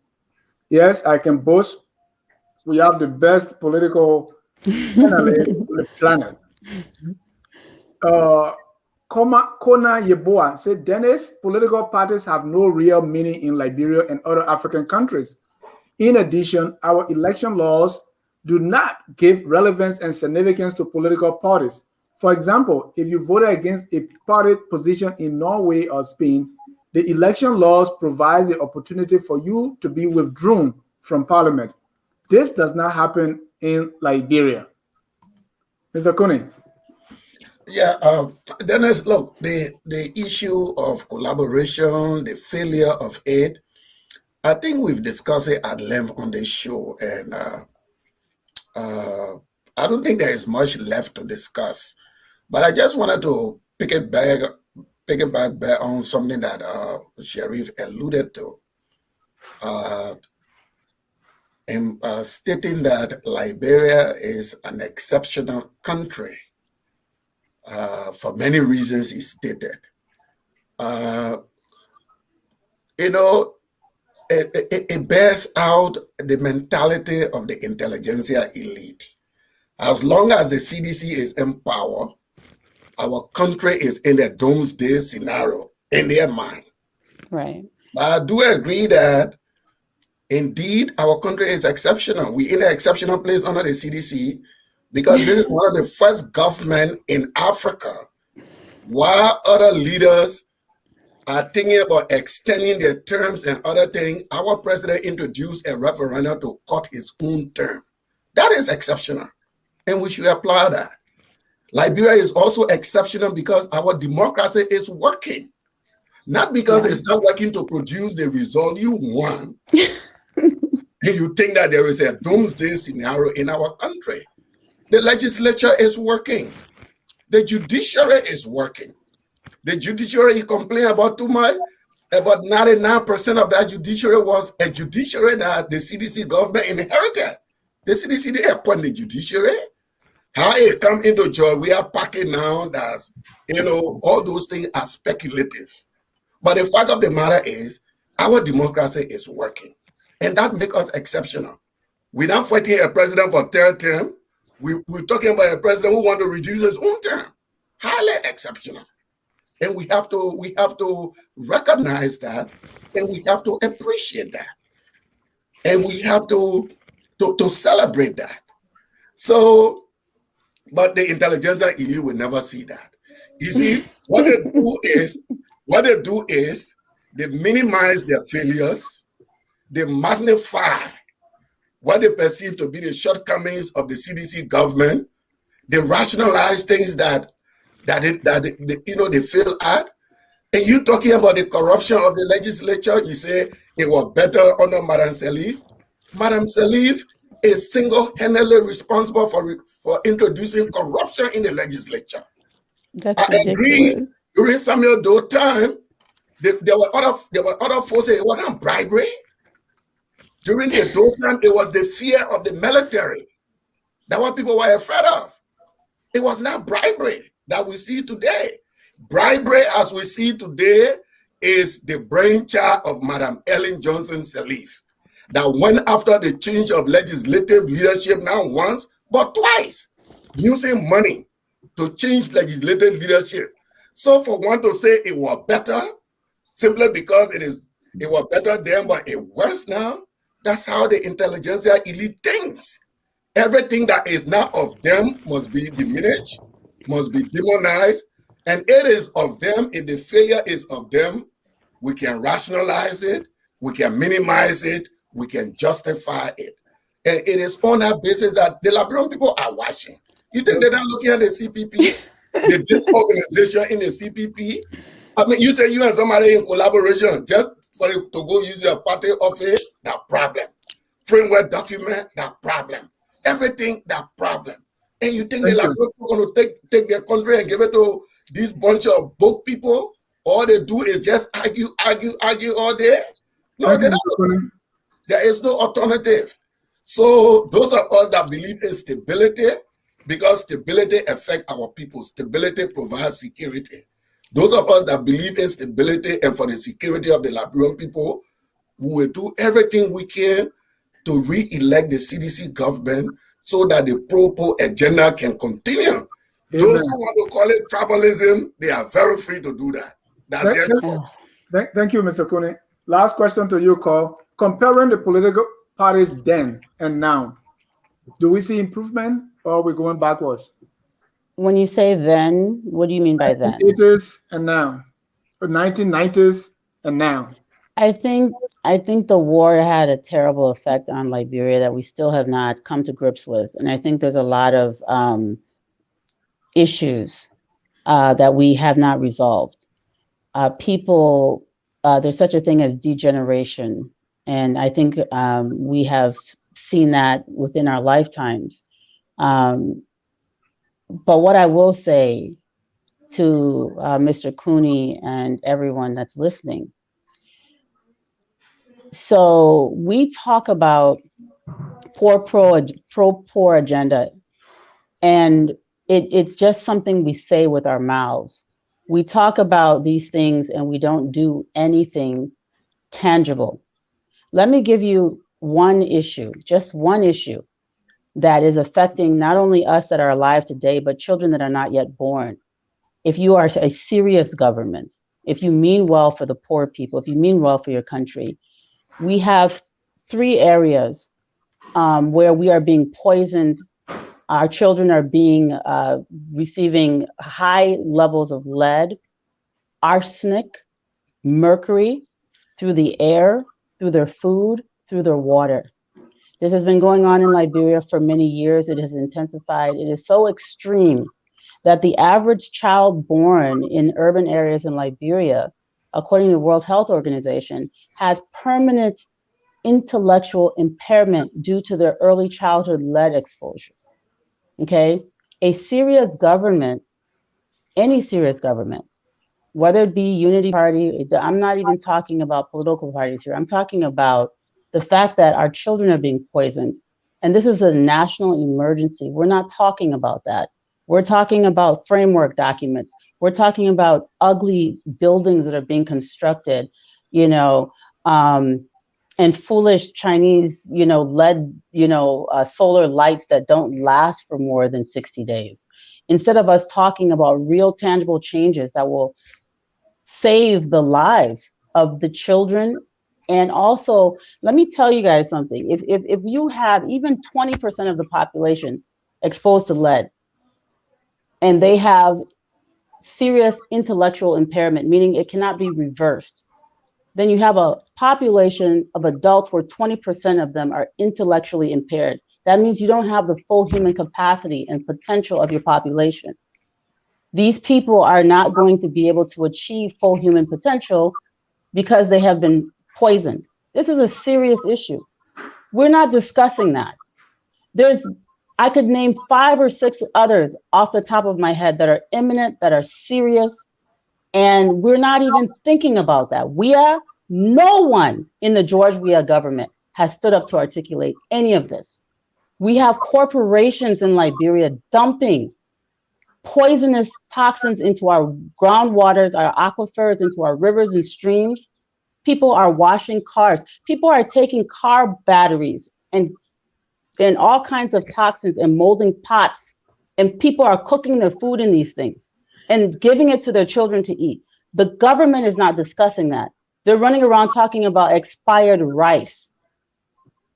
Yes, I can boast we have the best political panelists on the planet. Kona Yeboah said, Dennis, political parties have no real meaning in Liberia and other African countries. In addition, our election laws do not give relevance and significance to political parties. For example, if you voted against a party position in Norway or Spain, the election laws provide the opportunity for you to be withdrawn from parliament. This does not happen in Liberia. Mr. Kunney. Yeah, Dennis, look, the issue of collaboration, the failure of aid, I think we've discussed it at length on this show, and I don't think there is much left to discuss. But I just wanted to pick it back on something that Sheriff alluded to, in stating that Liberia is an exceptional country. For many reasons he stated. It bears out the mentality of the intelligentsia elite. As long as the CDC is in power, our country is in a doomsday scenario in their mind. Right. But I do agree that indeed our country is exceptional. We're in an exceptional place under the CDC, because this is one of the first government in Africa, while other leaders are thinking about extending their terms and other things, our president introduced a referendum to cut his own term. That is exceptional, and we should apply that. Liberia is also exceptional because our democracy is working, not because it's not working to produce the result you want. You think that there is a doomsday scenario in our country. The legislature is working. The judiciary is working. The judiciary, you complain about too much. About 99% of that judiciary was a judiciary that the CDC government inherited. The CDC, they appoint the judiciary. How it come into joy, we are packing now that, all those things are speculative. But the fact of the matter is, our democracy is working. And that makes us exceptional. We're not fighting a president for third term. We're talking about a president who wants to reduce his own term. Highly exceptional. And we have to recognize that, and we have to appreciate that. And we have to celebrate that. So, but the intelligentsia elite will never see that. You see, what they do is they minimize their failures, they magnify what they perceive to be the shortcomings of the CDC government, they rationalize things that they fail at. And you talking about the corruption of the legislature, you say it was better under Madam Salif. Madam Salif is single-handedly responsible for introducing corruption in the legislature. That's I ridiculous. agree. During Samuel Doe time, there were other forces. It wasn't bribery. During the Doe time, it was the fear of the military. That's what people were afraid of. It was not bribery that we see today. Bribery, as we see today, is the brainchild of Madam Ellen Johnson Sirleaf, that went after the change of legislative leadership not once, but twice, using money to change legislative leadership. So for one to say it was better, simply because it was better then, but it worse now, that's how the intelligentsia elite thinks. Everything that is not of them must be diminished, must be demonized, and it is of them. If the failure is of them, we can rationalize it, we can minimize it, we can justify it. And it is on that basis that the Liberian people are watching. You think they're not looking at the CPP, the disorganization in the CPP? I mean, you say you and somebody in collaboration just for it to go use your party office, that problem. Framework document, that problem. Everything, that problem. And you think the Liberian people are going to take their country and give it to this bunch of book people? All they do is just argue all day? No, there is no alternative. So those of us that believe in stability, because stability affects our people, stability provides security. Those of us that believe in stability and for the security of the Liberian people, we will do everything we can to re-elect the CDC government so that the pro-poor agenda can continue. Amen. Those who want to call it tribalism, they are very free to do that. Thank you, Mr. Kunney. Last question to you, Cole. Comparing the political parties then and now, do we see improvement or are we going backwards? When you say then, what do you mean by then? 80s and now, 1990s and now. I think the war had a terrible effect on Liberia that we still have not come to grips with, and I think there's a lot of issues that we have not resolved. People, there's such a thing as degeneration, and I think we have seen that within our lifetimes. But what I will say to Mr. Kunney and everyone that's listening, so we talk about pro-poor agenda, and it's just something we say with our mouths. We talk about these things and we don't do anything tangible. Let me give you one issue, just one issue that is affecting not only us that are alive today, but children that are not yet born. If you are a serious government, if you mean well for the poor people, if you mean well for your country, we have 3 areas where we are being poisoned. Our children are being receiving high levels of lead, arsenic, mercury through the air, through their food, through their water. This has been going on in Liberia for many years. It has intensified. It is so extreme that the average child born in urban areas in Liberia, according to the World Health Organization, has permanent intellectual impairment due to their early childhood lead exposure. Okay? A serious government, any serious government, whether it be Unity Party, I'm not even talking about political parties here. I'm talking about the fact that our children are being poisoned. And this is a national emergency. We're not talking about that. We're talking about framework documents. We're talking about ugly buildings that are being constructed, you know, and foolish Chinese, you know, LED, you know, solar lights that don't last for more than 60 days. Instead of us talking about real tangible changes that will save the lives of the children. And also, let me tell you guys something. If you have even 20% of the population exposed to lead, and they have serious intellectual impairment, meaning it cannot be reversed, then you have a population of adults where 20% of them are intellectually impaired. That means you don't have the full human capacity and potential of your population. These people are not going to be able to achieve full human potential because they have been poisoned. This is a serious issue. We're not discussing that. I could name 5 or 6 others off the top of my head that are imminent, that are serious, and we're not even thinking about that. No one in the George Weah government has stood up to articulate any of this. We have corporations in Liberia dumping poisonous toxins into our groundwaters, our aquifers, into our rivers and streams. People are washing cars. People are taking car batteries and all kinds of toxins and molding pots. And people are cooking their food in these things and giving it to their children to eat. The government is not discussing that. They're running around talking about expired rice.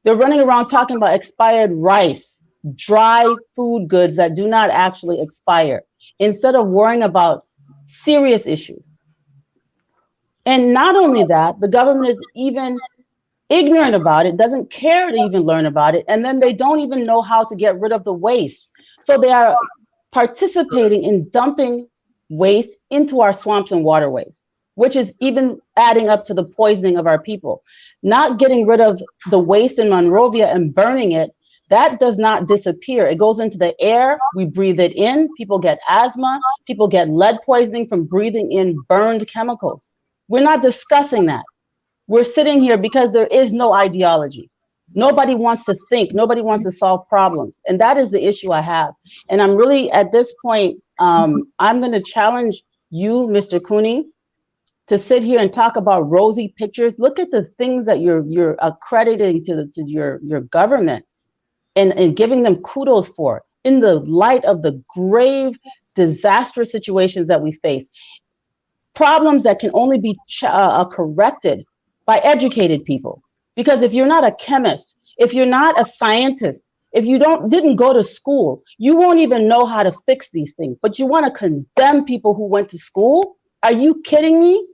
They're running around talking about expired rice, dry food goods that do not actually expire, instead of worrying about serious issues. And not only that, the government is even ignorant about it, doesn't care to even learn about it, and then they don't even know how to get rid of the waste. So they are participating in dumping waste into our swamps and waterways, which is even adding up to the poisoning of our people. Not getting rid of the waste in Monrovia and burning it, that does not disappear. It goes into the air, we breathe it in, people get asthma, people get lead poisoning from breathing in burned chemicals. We're not discussing that. We're sitting here because there is no ideology. Nobody wants to think, nobody wants to solve problems. And that is the issue I have. And I'm really, at this point, I'm gonna challenge you, Mr. Kunney, to sit here and talk about rosy pictures. Look at the things that you're accrediting to your government and giving them kudos for in the light of the grave, disastrous situations that we face. Problems that can only be corrected by educated people. Because if you're not a chemist, if you're not a scientist, if you didn't go to school, you won't even know how to fix these things. But you want to condemn people who went to school? Are you kidding me?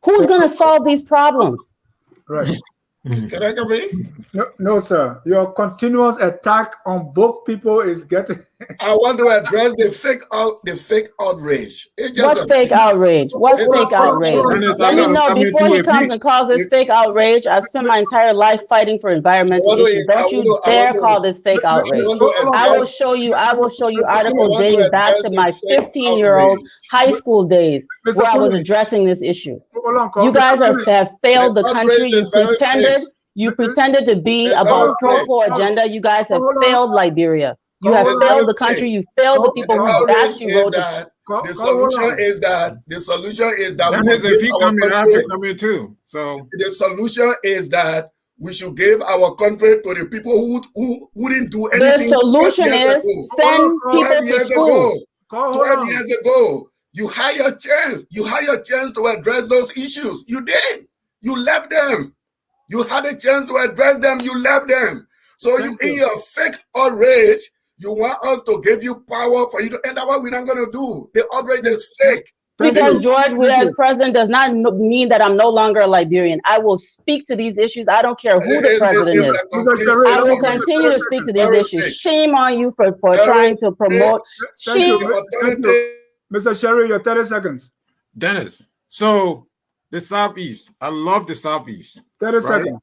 Who's going to solve these problems? Right. Can I come in? No, sir. Your continuous attack on both people is getting. I want to address the fake outrage. What's fake outrage? What's fake outrage? Let me know before he comes and calls this fake outrage. I've spent my entire life fighting for environmental issues. Don't you dare call this fake outrage. I will show you articles dating back to my 15-year-old high school days where I was addressing this issue. You guys have failed the country. You pretended to be about pro agenda. You guys have failed Liberia. You have failed the country. You failed the people who actually wrote it. The solution is that if he come in, I have to come in too. So the solution is that we should give our country to the people who didn't do anything. The solution is send people to school. 12 years ago, you had your chance. You had your chance to address those issues. You did. You left them. You had a chance to address them. You left them. So in your fake outrage, you want us to give you power for you to, and that's what we're not going to do. The outrage is fake. Because George Weah as president does not mean that I'm no longer a Liberian. I will speak to these issues. I don't care who the president is. I will continue to speak to these issues. Shame on you for trying to promote. Mr. Sherry, your 30 seconds. Dennis, so the Southeast, I love the Southeast. 30 seconds.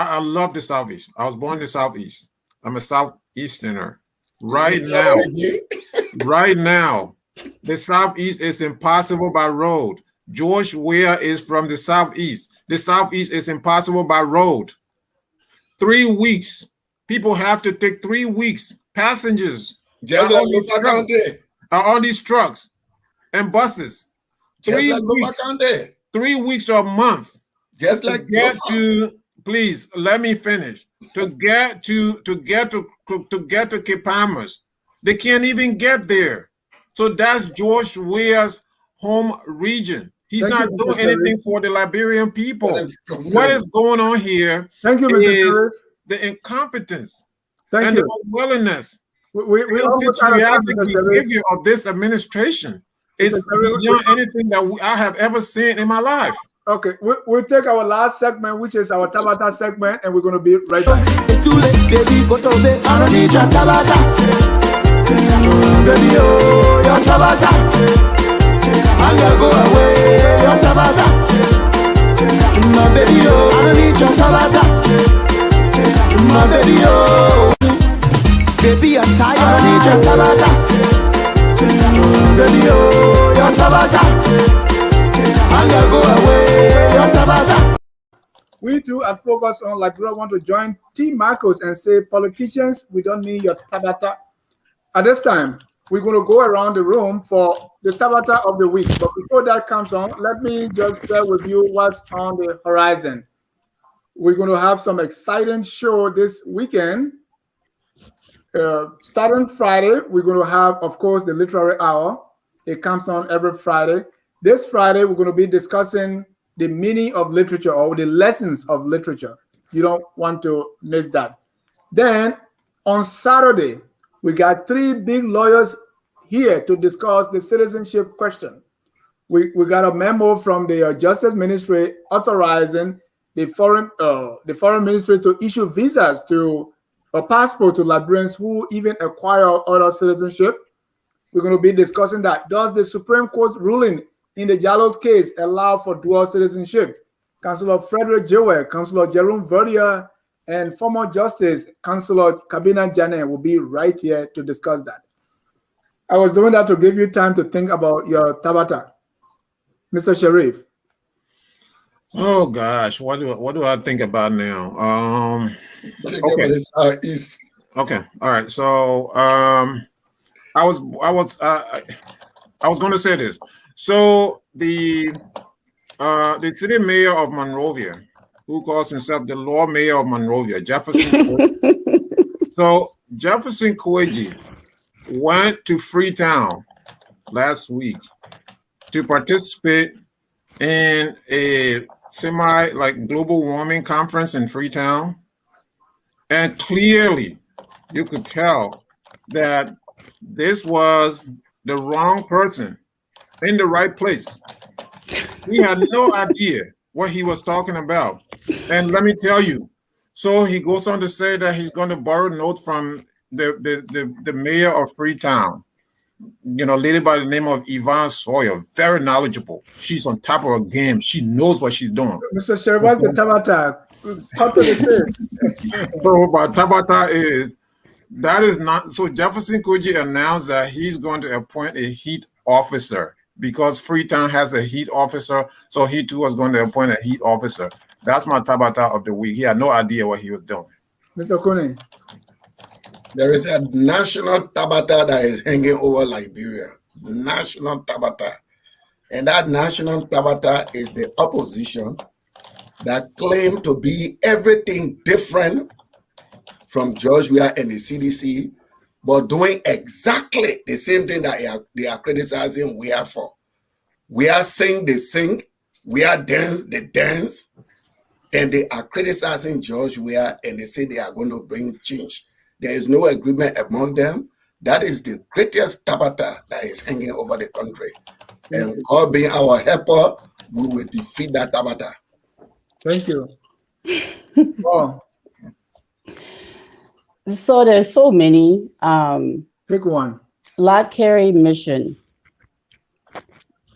I love the Southeast. I was born in the Southeast. I'm a Southeasterner. Right now, the Southeast is impossible by road. George Weah is from the Southeast. The Southeast is impossible by road. 3 weeks. People have to take 3 weeks. Passengers are on these trucks and buses. 3 weeks. 3 weeks to a month. Just like please let me finish. To get to Cape Palmas, they can't even get there. So that's George Weah's home region. He's not doing anything for the Liberian people. What is going on here? Thank you, Mr. The incompetence and the unwillingness. We almost out of time, behavior of this administration is beyond anything that I have ever seen in my life. Okay, we'll take our last segment, which is our Tabata segment, and we're going to be right back. It's too late, baby, go to bed. I don't need your Tabata. Baby, oh, your Tabata. I gotta go away, your Tabata. My baby, oh, I don't need your Tabata. My baby, oh. Baby, I'm tired, I don't need your Tabata. Baby, oh, your Tabata. I gotta go away, your Tabata. We too at Focus on Liberia want to join T. Marcos and say, politicians, we don't need your Tabata. At this time, we're going to go around the room for the Tabata of the week. But before that comes on, let me just share with you what's on the horizon. We're going to have some exciting show this weekend. Starting Friday, we're going to have, of course, the Literary Hour. It comes on every Friday. This Friday, we're going to be discussing the meaning of literature or the lessons of literature. You don't want to miss that. Then on Saturday, we got 3 big lawyers here to discuss the citizenship question. We got a memo from the Justice Ministry authorizing the foreign ministry to issue visas to a passport to Liberians who even acquire other citizenship. We're going to be discussing that. Does the Supreme Court's ruling in the Jalot case allow for dual citizenship? Councillor Frederick Joel, Councillor Jerome Verdier, and former Justice Councillor Kabina Janet will be right here to discuss that. I was doing that to give you time to think about your Tabata. Mr. Sharif. Oh gosh, what do I think about now? Okay. Okay, all right. So I was going to say this. So the city mayor of Monrovia, who calls himself the Lord Mayor of Monrovia, Jefferson. So Jefferson Kweji went to Freetown last week to participate in a global warming conference in Freetown, and clearly you could tell that this was the wrong person in the right place. He had no idea what he was talking about. And let me tell you, so he goes on to say that he's going to borrow notes from the mayor of Freetown, lady by the name of Yvonne Sawyer, very knowledgeable. She's on top of her game. She knows what she's doing. Mr. Sherry, what's the Tabata? So what Tabata is, that is not, so Jefferson Kweji announced that he's going to appoint a heat officer because Freetown has a heat officer, so he too was going to appoint a heat officer. That's my Tabata of the week. He had no idea what he was doing. Mr. Kunney. There is a national Tabata that is hanging over Liberia. National Tabata. And that national Tabata is the opposition that claim to be everything different from George Weah and the CDC, but doing exactly the same thing that they are criticizing Weah for. Weah sing, they sing. Weah dance, they dance. And they are criticizing George Weah and they say they are going to bring change. There is no agreement among them. That is the greatest Tabata that is hanging over the country. And God being our helper, we will defeat that Tabata. Thank you. Oh. So there's so many. Pick one. Lot Carey Mission.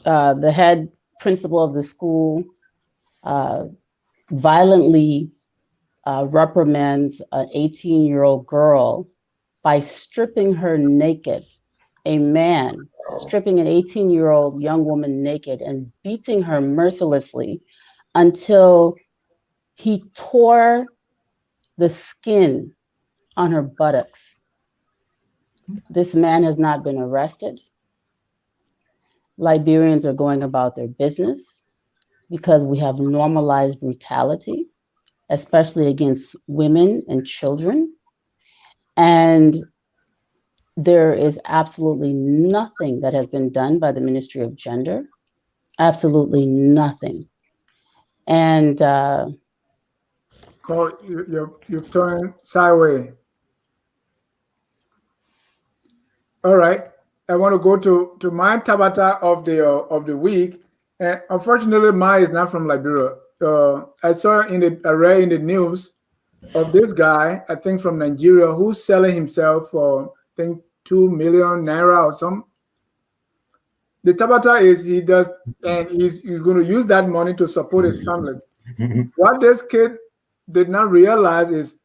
The head principal of the school violently reprimands an 18-year-old girl by stripping her naked. A man stripping an 18-year-old young woman naked and beating her mercilessly until he tore the skin on her buttocks. This man has not been arrested. Liberians are going about their business because we have normalized brutality, especially against women and children. And there is absolutely nothing that has been done by the Ministry of Gender. Absolutely nothing. And Call you've turned sideways. All right. I want to go to my Tabata of the week. And unfortunately, mine is not from Liberia. I read in the news of this guy, I think from Nigeria, who's selling himself for, I think, 2 million naira or something. The Tabata is he's going to use that money to support his family. What this kid did not realize is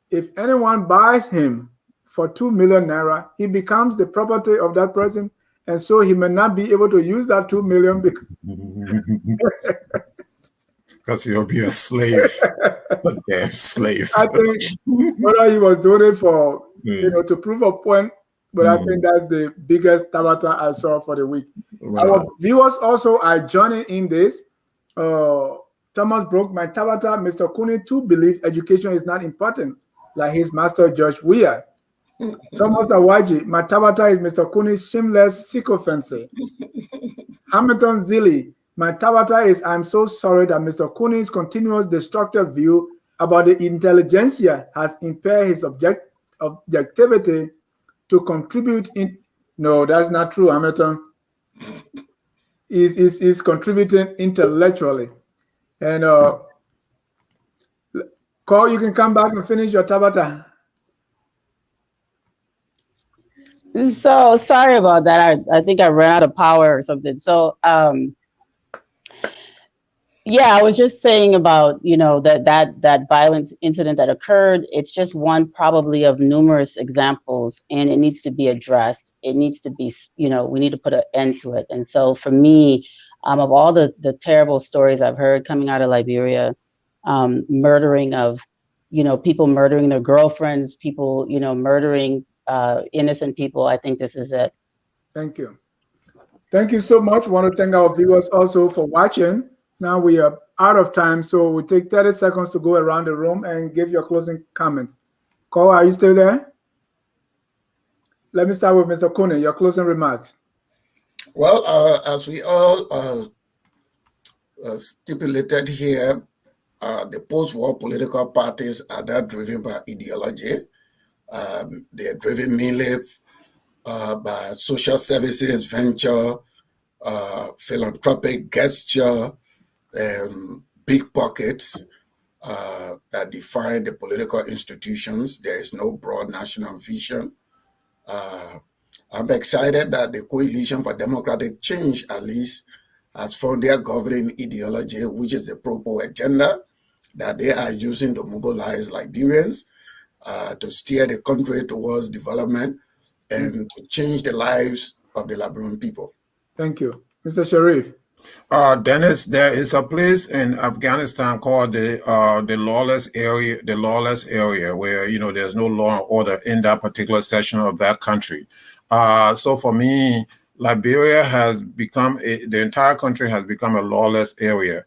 if anyone buys him for 2 million naira, he becomes the property of that person, and so he may not be able to use that 2 million because he'll be a slave, a damn slave. I think whether he was doing it for to prove a point, but I think that's the biggest Tabata I saw for the week. Wow. Our viewers also are joining in this. Thomas Brook, my Tabata, Mr. Kunney too believes education is not important, like his master George Weah. Thomas Awaji, my Tabata is Mr. Kunney's shameless sycophancy. Hamilton Zilli, my Tabata is I'm so sorry that Mr. Kunney's continuous destructive view about the intelligentsia has impaired his objectivity to contribute in. No, that's not true, Hamilton. Is contributing intellectually. And Cole, you can come back and finish your Tabata. So sorry about that. I think I ran out of power or something. So yeah, I was just saying about that violence incident that occurred. It's just one probably of numerous examples, and it needs to be addressed. It needs to be we need to put an end to it. And so for me, of all the terrible stories I've heard coming out of Liberia, murdering of people murdering their girlfriends, people murdering innocent people, I think this is it. Thank you. Thank you so much. I want to thank our viewers also for watching. Now we are out of time, so we take 30 seconds to go around the room and give your closing comments. Cole, are you still there? Let me start with Mr. Kunney, your closing remarks. Well, as we all stipulated here, the post-war political parties are not driven by ideology. They are driven mainly by social services, venture, philanthropic gesture, big pockets that define the political institutions. There is no broad national vision. I'm excited that the Coalition for Democratic Change, at least, has found their governing ideology, which is the pro-poor agenda that they are using to mobilize Liberians to steer the country towards development and to change the lives of the Liberian people. Thank you. Mr. Sharif. Dennis, there is a place in Afghanistan called the lawless area, where there's no law and order in that particular section of that country. So for me, Liberia has become the entire country has become a lawless area.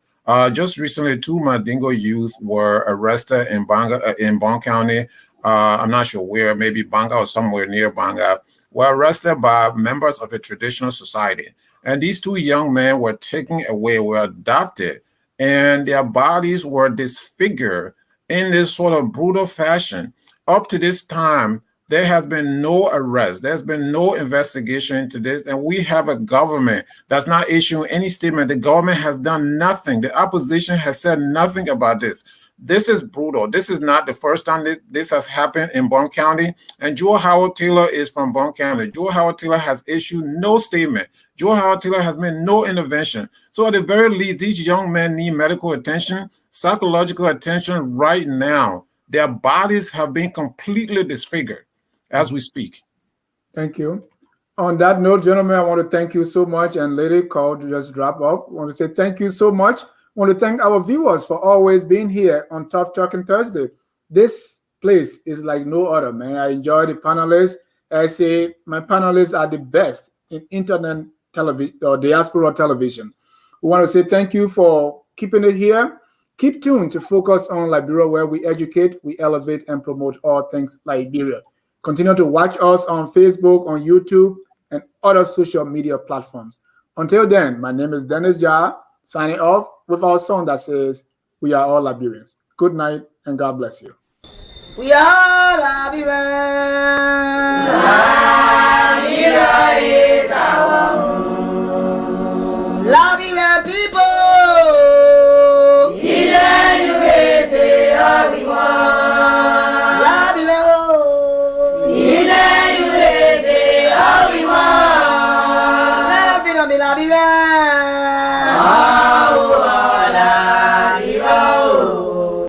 Just recently, 2 Mandingo youth were arrested in Bon County. I'm not sure where, maybe Banga or somewhere near Banga, were arrested by members of a traditional society. And these 2 young men were taken away, were adopted, and their bodies were disfigured in this sort of brutal fashion. Up to this time, there has been no arrest. There's been no investigation into this. And we have a government that's not issuing any statement. The government has done nothing. The opposition has said nothing about this. This is brutal. This is not the first time this has happened in Bon County. And Joe Howard Taylor is from Bon County. Joe Howard Taylor has issued no statement. Joe Howard Taylor has made no intervention. So at the very least, these young men need medical attention. psychological attention right now. Their bodies have been completely disfigured as we speak. Thank you. On that note, gentlemen, I want to thank you so much. And lady called to just drop off. I want to say thank you so much. I want to thank our viewers for always being here on Tough Talking Thursday. This place is like no other, man. I enjoy the panelists. I say my panelists are the best in internet television or diaspora television. We want to say thank you for keeping it here. Keep tuned to Focus on Liberia, where we educate, we elevate, and promote all things Liberia. Continue to watch us on Facebook, on YouTube, and other social media platforms. Until then, my name is Dennis Jar, signing off with our song that says, "We are all Liberians." Good night, and God bless you. We are Liberians. Liberia is our home. Liberian people. Liberia.